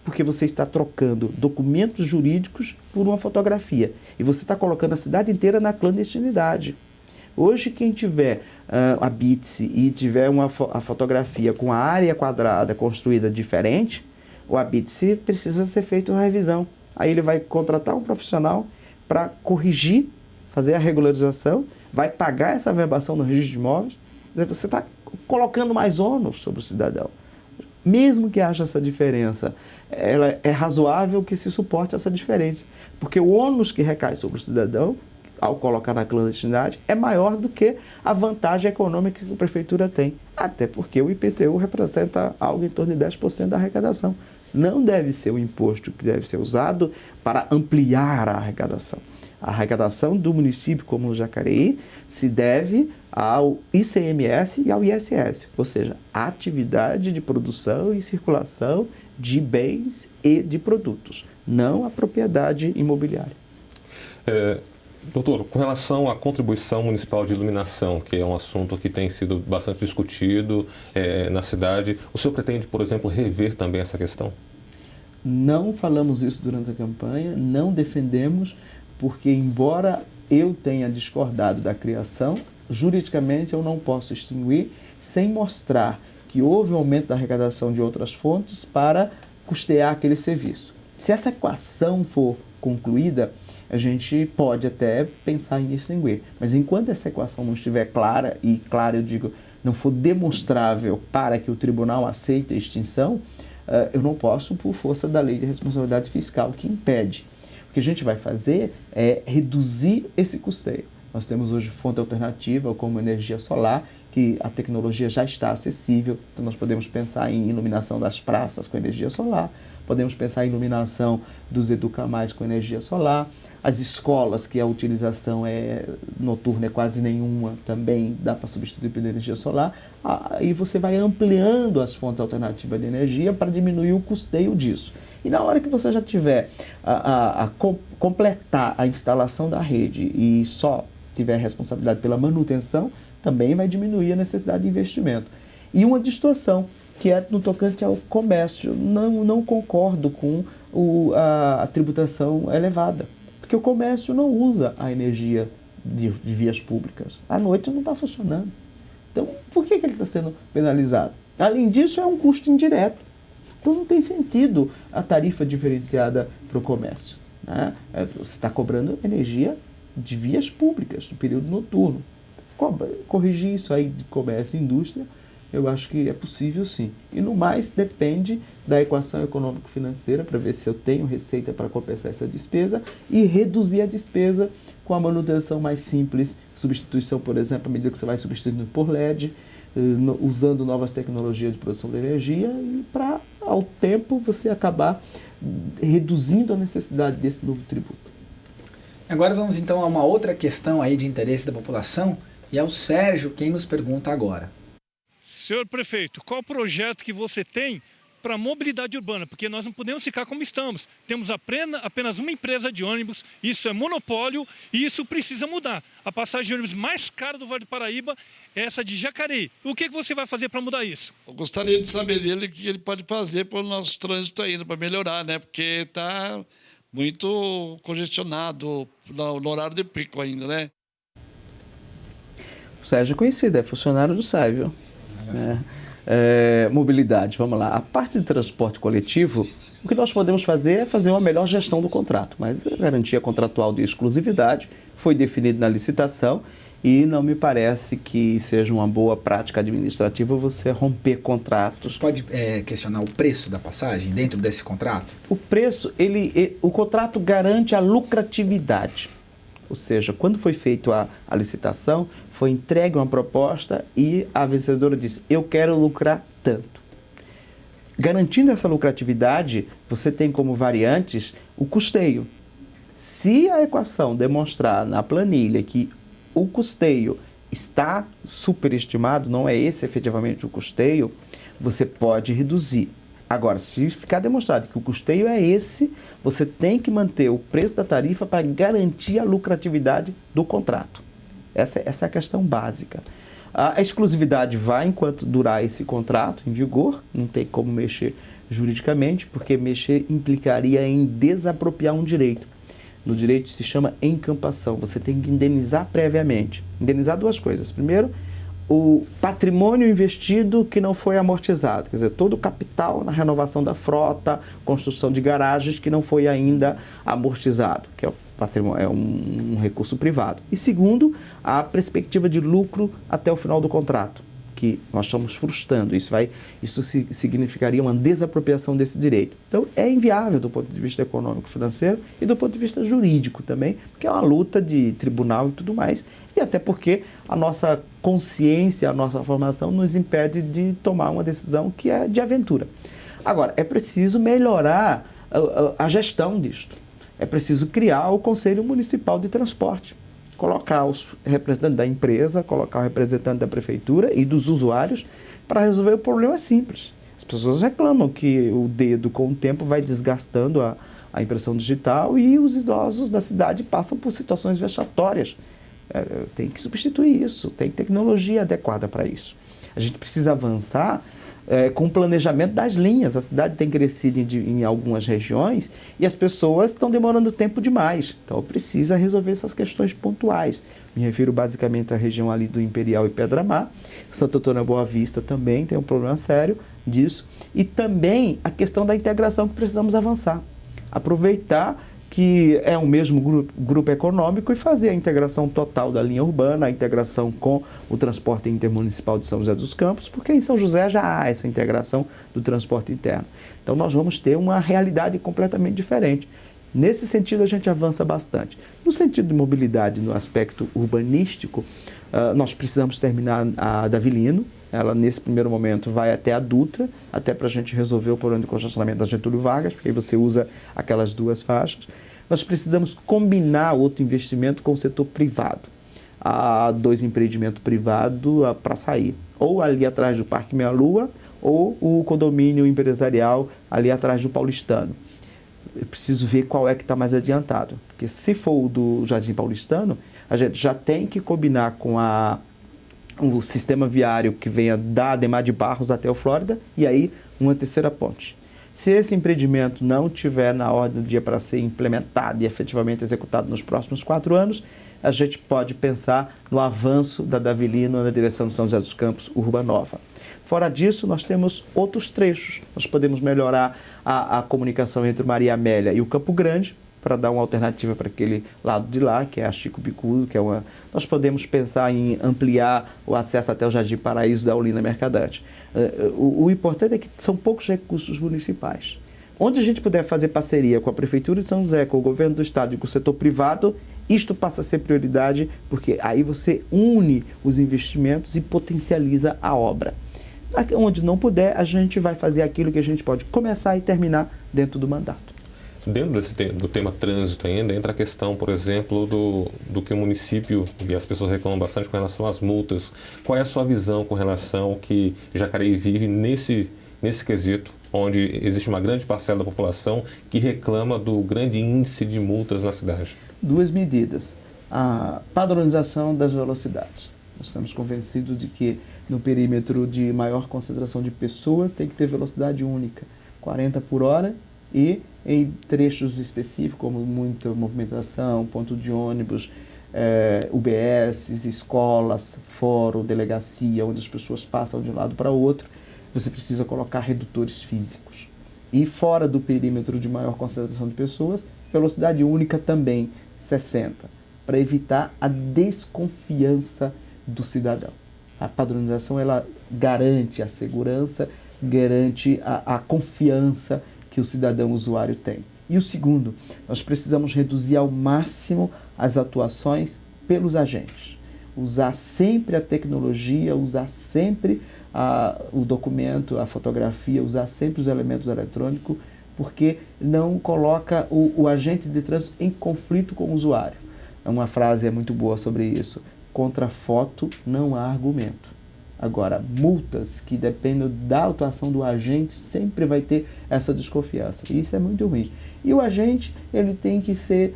porque você está trocando documentos jurídicos por uma fotografia e você está colocando a cidade inteira na clandestinidade. Hoje, quem tiver a BITS e tiver a fotografia com a área quadrada construída diferente, o ABITS precisa ser feito uma revisão. Aí ele vai contratar um profissional para corrigir, fazer a regularização, vai pagar essa verbação no registro de imóveis. Você está colocando mais ônus sobre o cidadão. Mesmo que haja essa diferença, ela é razoável que se suporte essa diferença, porque o ônus que recai sobre o cidadão, ao colocar na clandestinidade, é maior do que a vantagem econômica que a prefeitura tem. Até porque o IPTU representa algo em torno de 10% da arrecadação. Não deve ser um imposto que deve ser usado para ampliar a arrecadação. A arrecadação do município como o Jacareí se deve ao ICMS e ao ISS, ou seja, a atividade de produção e circulação de bens e de produtos, não a propriedade imobiliária. Doutor, com relação à contribuição municipal de iluminação, que é um assunto que tem sido bastante discutido na cidade, o senhor pretende, por exemplo, rever também essa questão? Não falamos isso durante a campanha, não defendemos, porque embora eu tenha discordado da criação, juridicamente eu não posso extinguir sem mostrar que houve um aumento da arrecadação de outras fontes para custear aquele serviço. Se essa equação for concluída, a gente pode até pensar em extinguir. Mas enquanto essa equação não estiver clara, e clara eu digo, não for demonstrável para que o tribunal aceite a extinção, eu não posso por força da lei de responsabilidade fiscal que impede. O que a gente vai fazer é reduzir esse custeio. Nós temos hoje fonte alternativa como energia solar, que a tecnologia já está acessível, então nós podemos pensar em iluminação das praças com energia solar, podemos pensar em iluminação dos Educamais com energia solar, as escolas que a utilização noturna é quase nenhuma, também dá para substituir por energia solar, e você vai ampliando as fontes alternativas de energia para diminuir o custeio disso. E na hora que você já tiver completar a instalação da rede e só tiver responsabilidade pela manutenção, também vai diminuir a necessidade de investimento. E uma distorção, que é no tocante ao comércio. Não concordo com a tributação elevada, porque o comércio não usa a energia de vias públicas. À noite não está funcionando. Então, por que ele está sendo penalizado? Além disso, é um custo indireto. Então, não tem sentido a tarifa diferenciada para o comércio, né? Você está cobrando energia de vias públicas, no período noturno. Corrigir isso aí de comércio e indústria, eu acho que é possível sim. E no mais, depende da equação econômico-financeira para ver se eu tenho receita para compensar essa despesa e reduzir a despesa com a manutenção mais simples, substituição, por exemplo, à medida que você vai substituindo por LED, usando novas tecnologias de produção de energia e para, ao tempo, você acabar reduzindo a necessidade desse novo tributo. Agora vamos então a uma outra questão aí de interesse da população, e é o Sérgio quem nos pergunta agora. Senhor prefeito, qual projeto que você tem para a mobilidade urbana? Porque nós não podemos ficar como estamos. Temos apenas uma empresa de ônibus, isso é monopólio e isso precisa mudar. A passagem de ônibus mais cara do Vale do Paraíba é essa de Jacareí. O que você vai fazer para mudar isso? Eu gostaria de saber dele o que ele pode fazer para o nosso trânsito ainda, para melhorar, né? Porque está muito congestionado no horário de pico ainda, né? O Sérgio é conhecido, é funcionário do SAI, viu? Mobilidade, vamos lá. A parte de transporte coletivo, o que nós podemos fazer é fazer uma melhor gestão do contrato, mas a garantia contratual de exclusividade foi definida na licitação e não me parece que seja uma boa prática administrativa você romper contratos. Pode questionar o preço da passagem dentro desse contrato? O preço, o contrato garante a lucratividade. Ou seja, quando foi feita a licitação, foi entregue uma proposta e a vencedora disse, eu quero lucrar tanto. Garantindo essa lucratividade, você tem como variantes o custeio. Se a equação demonstrar na planilha que o custeio está superestimado, não é esse efetivamente o custeio, você pode reduzir. Agora, se ficar demonstrado que o custeio é esse, você tem que manter o preço da tarifa para garantir a lucratividade do contrato. Essa é a questão básica. A exclusividade vai enquanto durar esse contrato em vigor, não tem como mexer juridicamente, porque mexer implicaria em desapropriar um direito. No direito se chama encampação, você tem que indenizar previamente. Indenizar duas coisas. Primeiro, o patrimônio investido que não foi amortizado, quer dizer, todo o capital na renovação da frota, construção de garagens que não foi ainda amortizado, que é um recurso privado. E segundo, a perspectiva de lucro até o final do contrato, que nós estamos frustrando. Isso significaria uma desapropriação desse direito. Então, é inviável do ponto de vista econômico, financeiro e do ponto de vista jurídico também, porque é uma luta de tribunal e tudo mais, e até porque a nossa consciência, a nossa formação nos impede de tomar uma decisão que é de aventura. Agora, é preciso melhorar a gestão disto. É preciso criar o Conselho Municipal de Transporte, colocar os representantes da empresa, colocar o representante da prefeitura e dos usuários para resolver o problema simples. As pessoas reclamam que o dedo, com o tempo, vai desgastando a impressão digital e os idosos da cidade passam por situações vexatórias. Tem que substituir isso, tem tecnologia adequada para isso. A gente precisa avançar com o planejamento das linhas. A cidade tem crescido em algumas regiões e as pessoas estão demorando tempo demais. Então, precisa resolver essas questões pontuais. Me refiro basicamente à região ali do Imperial e Pedra-Mar. Santo Antônio Boa Vista também tem um problema sério disso. E também a questão da integração que precisamos avançar. Aproveitar que é o mesmo grupo econômico e fazer a integração total da linha urbana, a integração com o transporte intermunicipal de São José dos Campos, porque em São José já há essa integração do transporte interno. Então nós vamos ter uma realidade completamente diferente. Nesse sentido a gente avança bastante. No sentido de mobilidade, no aspecto urbanístico, nós precisamos terminar a Davi Lino. Ela, nesse primeiro momento, vai até a Dutra, até para a gente resolver o problema de congestionamento da Getúlio Vargas, porque aí você usa aquelas duas faixas. Nós precisamos combinar outro investimento com o setor privado. Há 2 empreendimentos privados para sair, ou ali atrás do Parque Meia Lua, ou o condomínio empresarial ali atrás do Paulistano. Eu preciso ver qual é que está mais adiantado, porque se for o do Jardim Paulistano, a gente já tem que combinar com o sistema viário que venha da Ademar de Barros até o Flórida, e aí uma terceira ponte. Se esse empreendimento não tiver na ordem do dia para ser implementado e efetivamente executado nos próximos 4 anos, a gente pode pensar no avanço da Davi Lino na direção de São José dos Campos, Urbanova. Fora disso, nós temos outros trechos. Nós podemos melhorar a comunicação entre Maria Amélia e o Campo Grande, para dar uma alternativa para aquele lado de lá, que é a Chico Bicudo, que é uma... Nós podemos pensar em ampliar o acesso até o Jardim Paraíso da Olinda Mercadante. O importante é que são poucos recursos municipais. Onde a gente puder fazer parceria com a Prefeitura de São José, com o governo do Estado e com o setor privado, isto passa a ser prioridade, porque aí você une os investimentos e potencializa a obra. Onde não puder, a gente vai fazer aquilo que a gente pode começar e terminar dentro do mandato. Dentro do tema trânsito ainda, entra a questão, por exemplo, do que o município, e as pessoas reclamam bastante com relação às multas. Qual é a sua visão com relação ao que Jacareí vive nesse quesito, onde existe uma grande parcela da população que reclama do grande índice de multas na cidade? 2 medidas. A padronização das velocidades. Nós estamos convencidos de que no perímetro de maior concentração de pessoas tem que ter velocidade única, 40 por hora, e em trechos específicos, como muita movimentação, ponto de ônibus, UBS, escolas, fórum, delegacia, onde as pessoas passam de um lado para o outro, você precisa colocar redutores físicos. E fora do perímetro de maior concentração de pessoas, velocidade única também, 60. para evitar a desconfiança do cidadão. A padronização, ela garante a segurança, garante a confiança que o cidadão usuário tem. E o segundo, nós precisamos reduzir ao máximo as atuações pelos agentes. Usar sempre a tecnologia, usar sempre o documento, a fotografia, usar sempre os elementos eletrônicos, porque não coloca o agente de trânsito em conflito com o usuário. Uma frase é muito boa sobre isso. Contra foto não há argumento. Agora, multas que dependem da atuação do agente, sempre vai ter essa desconfiança. E isso é muito ruim. E o agente, ele tem que ser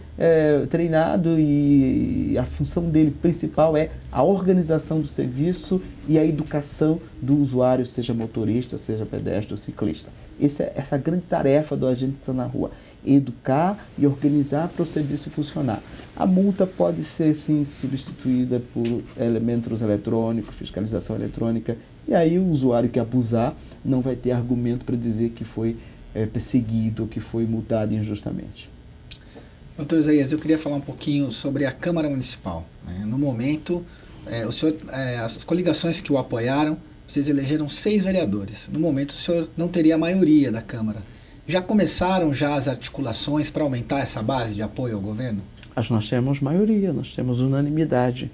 treinado, e a função dele principal é a organização do serviço e a educação do usuário, seja motorista, seja pedestre ou ciclista. Essa é a grande tarefa do agente que está na rua. Educar e organizar para o serviço funcionar. A multa pode ser, sim, substituída por elementos eletrônicos, fiscalização eletrônica, e aí o usuário que abusar não vai ter argumento para dizer que foi perseguido, que foi multado injustamente. Doutor Isaías, eu queria falar um pouquinho sobre a Câmara Municipal. No momento, o senhor, as coligações que o apoiaram, vocês elegeram 6 vereadores. No momento, o senhor não teria a maioria da Câmara. Já começaram as articulações para aumentar essa base de apoio ao governo? Nós temos maioria, nós temos unanimidade,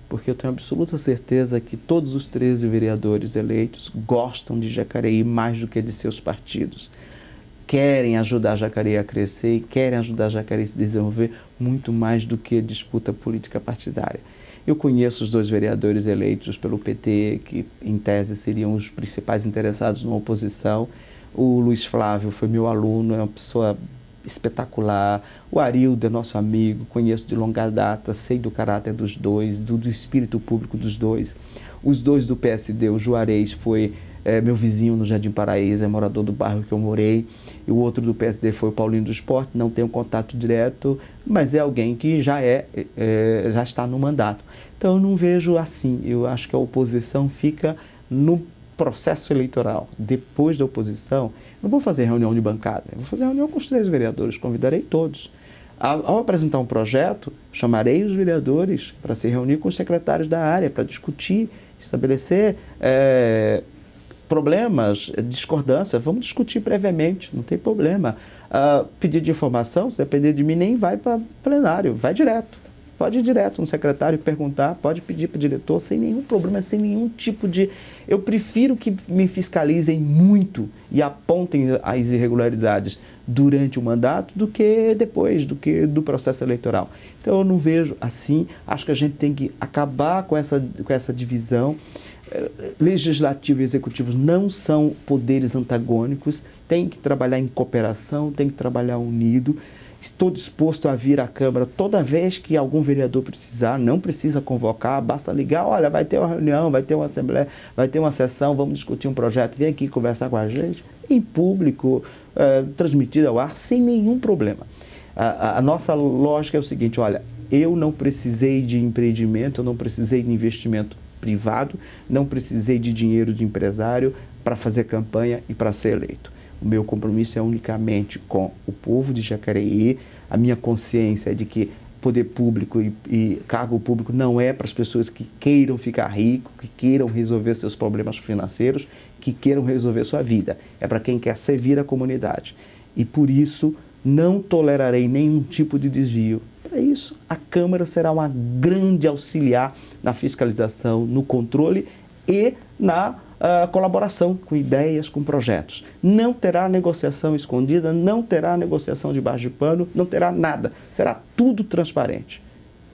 porque eu tenho absoluta certeza que todos os 13 vereadores eleitos gostam de Jacareí mais do que de seus partidos. Querem ajudar Jacareí a crescer e querem ajudar Jacareí a se desenvolver muito mais do que disputa política partidária. Eu conheço os 2 vereadores eleitos pelo PT, que em tese seriam os principais interessados na oposição. O Luiz Flávio foi meu aluno, é uma pessoa espetacular. O Arildo é nosso amigo, conheço de longa data, sei do caráter dos dois, do espírito público dos dois. Os 2 do PSD, o Juarez foi meu vizinho no Jardim Paraíso, é morador do bairro que eu morei. E o outro do PSD foi o Paulinho do Esporte, não tenho contato direto, mas é alguém que já está no mandato. Então eu não vejo assim, eu acho que a oposição fica no processo eleitoral. Depois da oposição, não vou fazer reunião de bancada, eu vou fazer reunião com os 3 vereadores, convidarei todos. Ao apresentar um projeto, chamarei os vereadores para se reunir com os secretários da área, para discutir, estabelecer problemas, discordância, vamos discutir previamente, não tem problema. Pedido de informação, se depender de mim, nem vai para plenário, vai direto. Pode ir direto no secretário perguntar, pode pedir para o diretor, sem nenhum problema, sem nenhum tipo de... Eu prefiro que me fiscalizem muito e apontem as irregularidades durante o mandato do que depois, do que do processo eleitoral. Então eu não vejo assim, acho que a gente tem que acabar com essa divisão. Legislativo e executivo não são poderes antagônicos, tem que trabalhar em cooperação, tem que trabalhar unido. Estou disposto a vir à Câmara toda vez que algum vereador precisar, não precisa convocar, basta ligar, olha, vai ter uma reunião, vai ter uma assembleia, vai ter uma sessão, vamos discutir um projeto, vem aqui conversar com a gente, em público, transmitido ao ar, sem nenhum problema. A nossa lógica é o seguinte, olha, eu não precisei de empreendimento, eu não precisei de investimento privado, não precisei de dinheiro de empresário para fazer campanha e para ser eleito. O meu compromisso é unicamente com o povo de Jacareí. A minha consciência é de que poder público e cargo público não é para as pessoas que queiram ficar ricos, que queiram resolver seus problemas financeiros, que queiram resolver sua vida. É para quem quer servir a comunidade. E por isso não tolerarei nenhum tipo de desvio. Para isso, a Câmara será uma grande auxiliar na fiscalização, no controle e na colaboração com ideias, com projetos. Não terá negociação escondida, não terá negociação debaixo de pano, não terá nada. Será tudo transparente.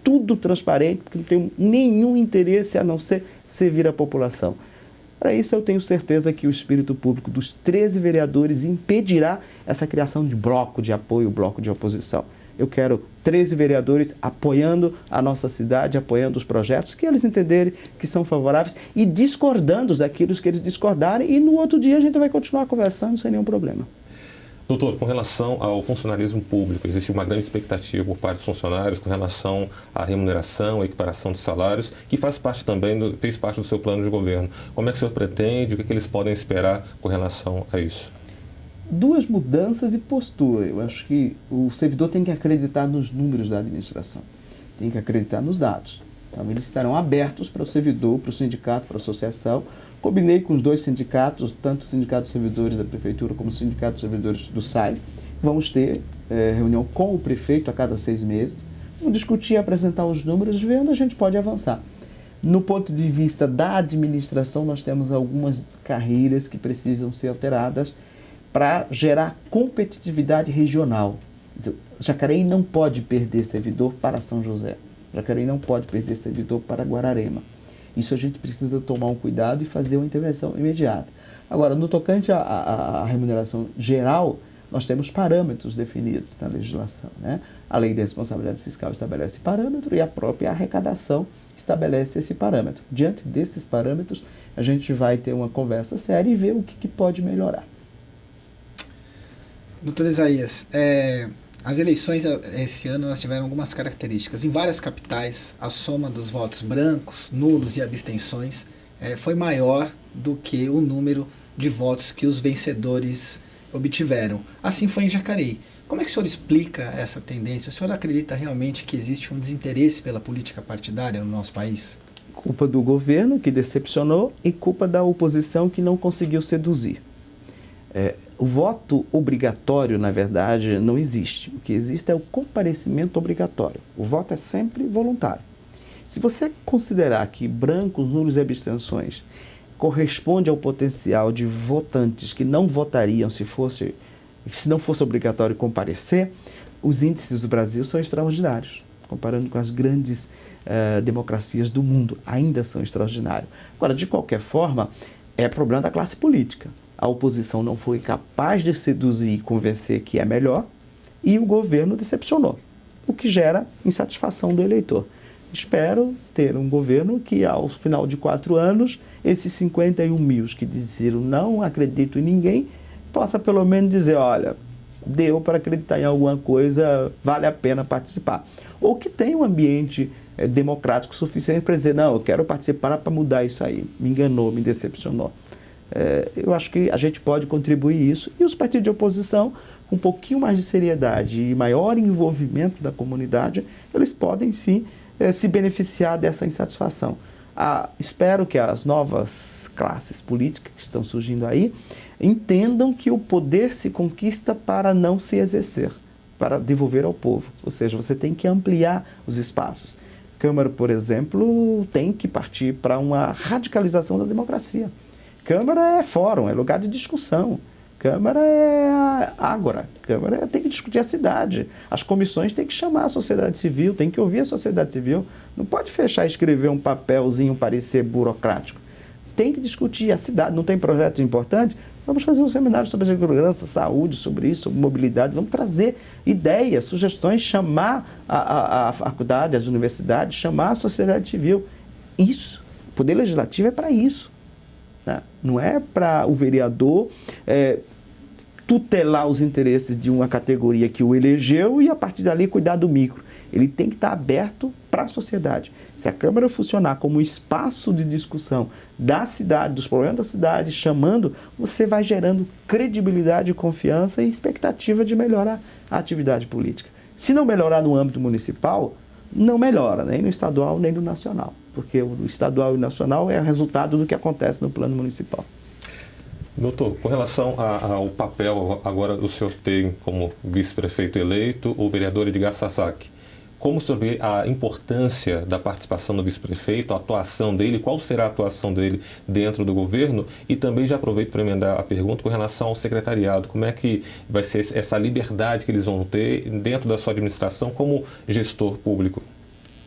Tudo transparente, porque não tem nenhum interesse a não ser servir a população. Para isso, eu tenho certeza que o espírito público dos 13 vereadores impedirá essa criação de bloco de apoio, bloco de oposição. Eu quero 13 vereadores apoiando a nossa cidade, apoiando os projetos que eles entenderem que são favoráveis e discordando daquilo que eles discordarem, e no outro dia a gente vai continuar conversando sem nenhum problema. Doutor, com relação ao funcionalismo público, existe uma grande expectativa por parte dos funcionários com relação à remuneração, à equiparação de salários, que fez parte do seu plano de governo. Como é que o senhor pretende, o que eles podem esperar com relação a isso? 2 mudanças de postura. Eu acho que o servidor tem que acreditar nos números da administração. tem que acreditar nos dados. Então, eles estarão abertos para o servidor, para o sindicato, para a associação. Combinei com os 2 sindicatos, tanto o Sindicato dos Servidores da Prefeitura como o Sindicato dos Servidores do SAI. Vamos ter reunião com o prefeito a cada 6 meses. Vamos discutir, apresentar os números, ver onde a gente pode avançar. No ponto de vista da administração, nós temos algumas carreiras que precisam ser alteradas para gerar competitividade regional. Jacareí não pode perder servidor para São José. Jacareí não pode perder servidor para Guararema. Isso a gente precisa tomar um cuidado e fazer uma intervenção imediata. Agora, no tocante à remuneração geral, nós temos parâmetros definidos na legislação, né? A Lei de Responsabilidade Fiscal estabelece parâmetro e a própria arrecadação estabelece esse parâmetro. Diante desses parâmetros, a gente vai ter uma conversa séria e ver o que pode melhorar. Doutor Isaías, as eleições esse ano elas tiveram algumas características. Em várias capitais, a soma dos votos brancos, nulos e abstenções foi maior do que o número de votos que os vencedores obtiveram. Assim foi em Jacareí. Como é que o senhor explica essa tendência? O senhor acredita realmente que existe um desinteresse pela política partidária no nosso país? Culpa do governo, que decepcionou, e culpa da oposição, que não conseguiu seduzir. O voto obrigatório, na verdade, não existe. O que existe é o comparecimento obrigatório. O voto é sempre voluntário. Se você considerar que brancos, nulos e abstenções corresponde ao potencial de votantes que não votariam se não fosse obrigatório comparecer, os índices do Brasil são extraordinários. Comparando com as grandes democracias do mundo, ainda são extraordinários. Agora, de qualquer forma, é problema da classe política. A oposição não foi capaz de seduzir e convencer que é melhor, e o governo decepcionou, o que gera insatisfação do eleitor. Espero ter um governo que, ao final de 4 anos, esses 51 mil que diziam não acredito em ninguém, possa pelo menos dizer, olha, deu para acreditar em alguma coisa, vale a pena participar. Ou que tenha um ambiente democrático suficiente para dizer, não, eu quero participar para mudar isso aí, me enganou, me decepcionou. Eu acho que a gente pode contribuir isso, e os partidos de oposição, com um pouquinho mais de seriedade e maior envolvimento da comunidade, eles podem sim se beneficiar dessa insatisfação. Espero que as novas classes políticas que estão surgindo aí entendam que o poder se conquista para não se exercer, para devolver ao povo. Ou seja, você tem que ampliar os espaços. Câmara, por exemplo, tem que partir para uma radicalização da democracia. Câmara é fórum, é lugar de discussão. Câmara é ágora. Câmara tem que discutir a cidade. As comissões têm que chamar a sociedade civil, tem que ouvir a sociedade civil. Não pode fechar e escrever um papelzinho, um parecer burocrático. Tem que discutir a cidade. Não tem projeto importante? Vamos fazer um seminário sobre segurança, saúde, sobre isso, sobre mobilidade. Vamos trazer ideias, sugestões, chamar a faculdade, as universidades, chamar a sociedade civil. Isso. O Poder Legislativo é para isso. Não é para o vereador tutelar os interesses de uma categoria que o elegeu e, a partir dali, cuidar do micro. Ele tem que estar aberto para a sociedade. Se a Câmara funcionar como espaço de discussão da cidade, dos problemas da cidade, chamando, você vai gerando credibilidade, confiança e expectativa de melhorar a atividade política. Se não melhorar no âmbito municipal, não melhora, nem no estadual, nem no nacional. Porque o estadual e o nacional é resultado do que acontece no plano municipal. Doutor, com relação ao papel agora do senhor tem como vice-prefeito eleito o vereador Edgar Sasaki, como sobre a importância da participação do vice-prefeito, a atuação dele, qual será a atuação dele dentro do governo? E também já aproveito para emendar a pergunta com relação ao secretariado, como é que vai ser essa liberdade que eles vão ter dentro da sua administração como gestor público?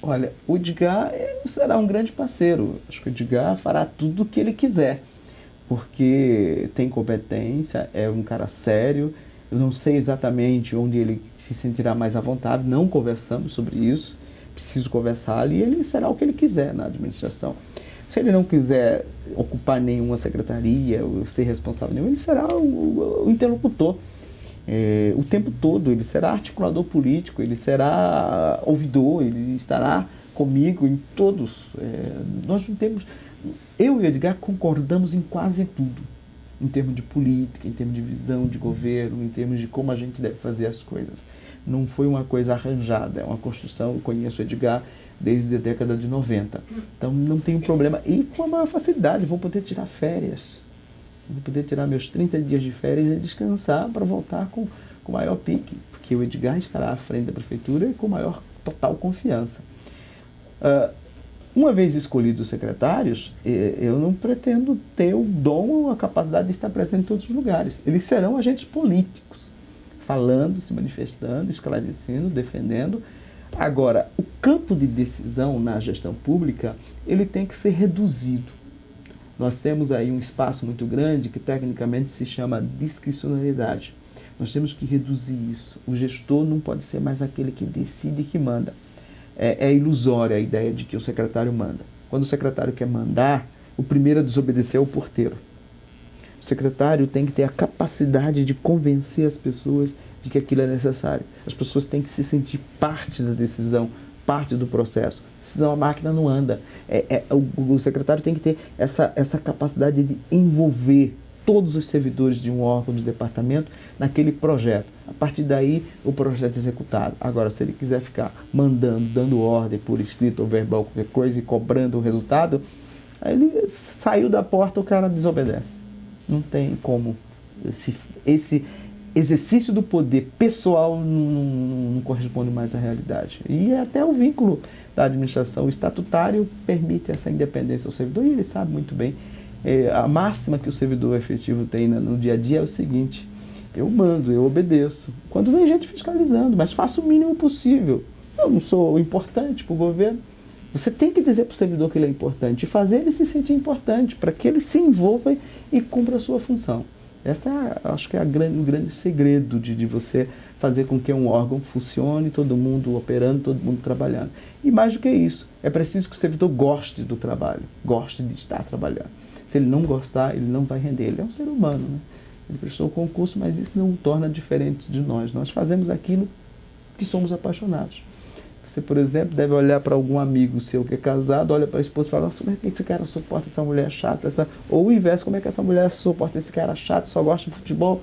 Olha, o Edgar será um grande parceiro. Acho que o Edgar fará tudo o que ele quiser, porque tem competência, é um cara sério. Eu não sei exatamente onde ele se sentirá mais à vontade, não conversamos sobre isso, preciso conversar e ele será o que ele quiser na administração. Se ele não quiser ocupar nenhuma secretaria ou ser responsável nenhum, ele será o interlocutor. O tempo todo, ele será articulador político, ele será ouvidor, ele estará comigo em todos. Nós não temos... Eu e o Edgar concordamos em quase tudo, em termos de política, em termos de visão de governo, em termos de como a gente deve fazer as coisas. não foi uma coisa arranjada, é uma construção. Eu conheço o Edgar desde a década de 90. Então não tem problema. E com a maior facilidade, vou poder tirar férias. Vou poder tirar meus 30 dias de férias e descansar para voltar com maior pique. Porque o Edgar estará à frente da prefeitura e com maior total confiança. Uma vez escolhidos os secretários, eu não pretendo ter o dom ou a capacidade de estar presente em todos os lugares. Eles serão agentes políticos, falando, se manifestando, esclarecendo, defendendo. Agora, o campo de decisão na gestão pública, ele tem que ser reduzido. Nós temos aí um espaço muito grande que tecnicamente se chama discricionariedade. Nós temos que reduzir isso. O gestor não pode ser mais aquele que decide e que manda. É ilusória a ideia de que o secretário manda. Quando o secretário quer mandar, o primeiro a desobedecer é o porteiro. O secretário tem que ter a capacidade de convencer as pessoas de que aquilo é necessário. As pessoas têm que se sentir parte da decisão, parte do processo. Senão a máquina não anda. O secretário tem que ter essa capacidade de envolver todos os servidores de um órgão, do departamento, naquele projeto. A partir daí, o projeto é executado. Agora, se ele quiser ficar mandando, dando ordem por escrito ou verbal, qualquer coisa, e cobrando o resultado, aí ele saiu da porta, o cara desobedece. Não tem como. Esse exercício do poder pessoal não corresponde mais à realidade. E até o vínculo da administração estatutário permite essa independência ao servidor, e ele sabe muito bem. A máxima que o servidor efetivo tem no dia a dia é o seguinte: eu mando, eu obedeço. Quando vem gente fiscalizando, mas faço o mínimo possível. Eu não sou importante para o governo. Você tem que dizer para o servidor que ele é importante e fazer ele se sentir importante para que ele se envolva e cumpra a sua função. Essa acho que é o grande segredo de você fazer com que um órgão funcione, todo mundo operando, todo mundo trabalhando. E mais do que isso, é preciso que o servidor goste do trabalho, goste de estar trabalhando. Se ele não gostar, ele não vai render. Ele é um ser humano, né? Ele prestou o concurso, mas isso não o torna diferente de nós. Nós fazemos aquilo que somos apaixonados. Você, por exemplo, deve olhar para algum amigo seu que é casado, olha para a esposa e fala: como é que esse cara suporta essa mulher chata? Ou o inverso, como é que essa mulher suporta esse cara chato, só gosta de futebol,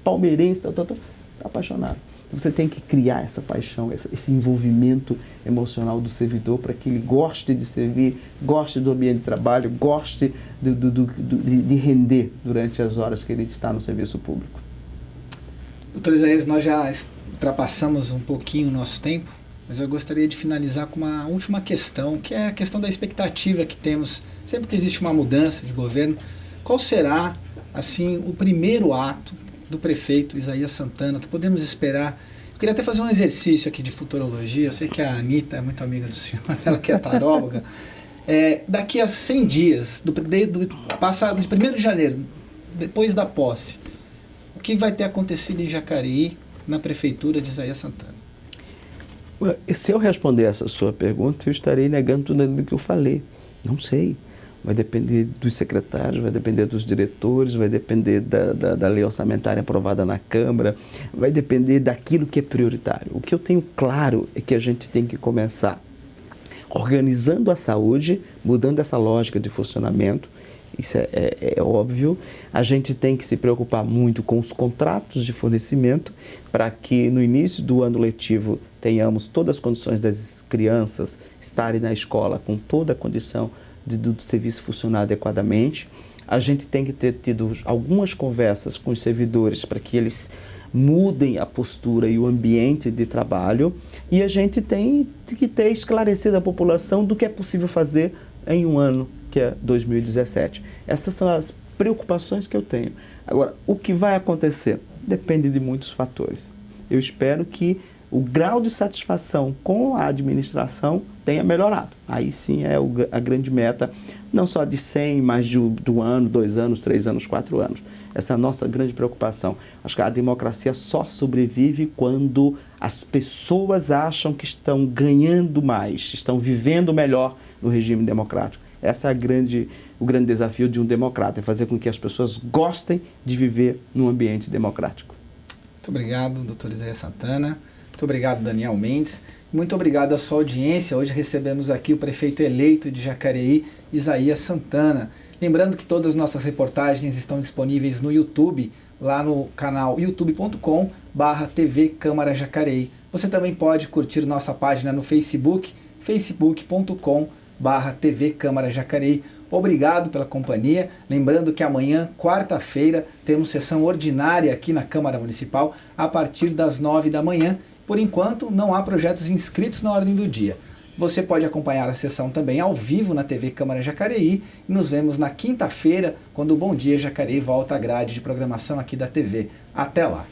palmeirense, está apaixonado. Então você tem que criar essa paixão, esse envolvimento emocional do servidor para que ele goste de servir, goste do ambiente de trabalho, goste de render durante as horas que ele está no serviço público. Doutor Isaías, nós já ultrapassamos um pouquinho o nosso tempo, mas eu gostaria de finalizar com uma última questão, que é a questão da expectativa que temos sempre que existe uma mudança de governo. Qual será, assim, o primeiro ato do prefeito Isaías Santana, que podemos esperar? Eu queria até fazer um exercício aqui de futurologia. Eu sei que a Anitta é muito amiga do senhor, ela que é taróloga. Daqui a 100 dias, passado de 1º de janeiro, depois da posse, o que vai ter acontecido em Jacareí, na prefeitura de Isaías Santana? Se eu responder essa sua pergunta, eu estarei negando tudo aquilo que eu falei. Não sei. Vai depender dos secretários, vai depender dos diretores, vai depender da lei orçamentária aprovada na Câmara, vai depender daquilo que é prioritário. O que eu tenho claro é que a gente tem que começar organizando a saúde, mudando essa lógica de funcionamento. Isso é óbvio. A gente tem que se preocupar muito com os contratos de fornecimento para que no início do ano letivo tenhamos todas as condições das crianças estarem na escola com toda a condição do serviço funcionar adequadamente. A gente tem que ter tido algumas conversas com os servidores para que eles mudem a postura e o ambiente de trabalho, e a gente tem que ter esclarecido a população do que é possível fazer em um ano, que é 2017. Essas são as preocupações que eu tenho. Agora, o que vai acontecer depende de muitos fatores. Eu espero que o grau de satisfação com a administração tenha melhorado. Aí sim é a grande meta, não só de 100, mas de 1 ano, 2 anos, 3 anos, 4 anos. Essa é a nossa grande preocupação. Acho que a democracia só sobrevive quando as pessoas acham que estão ganhando mais, estão vivendo melhor no regime democrático. Esse é o grande desafio de um democrata, é fazer com que as pessoas gostem de viver num ambiente democrático. Muito obrigado, doutor Isaías Santana. Muito obrigado, Daniel Mendes. Muito obrigado à sua audiência. Hoje recebemos aqui o prefeito eleito de Jacareí, Isaías Santana. Lembrando que todas as nossas reportagens estão disponíveis no YouTube, lá no canal youtube.com/TV Câmara Jacareí. Você também pode curtir nossa página no Facebook, facebook.com/TV Câmara Jacareí. Obrigado pela companhia. Lembrando que amanhã, quarta-feira, temos sessão ordinária aqui na Câmara Municipal a partir das 9 da manhã. Por enquanto, não há projetos inscritos na ordem do dia. Você pode acompanhar a sessão também ao vivo na TV Câmara Jacareí e nos vemos na quinta-feira, quando o Bom Dia Jacareí volta à grade de programação aqui da TV. Até lá!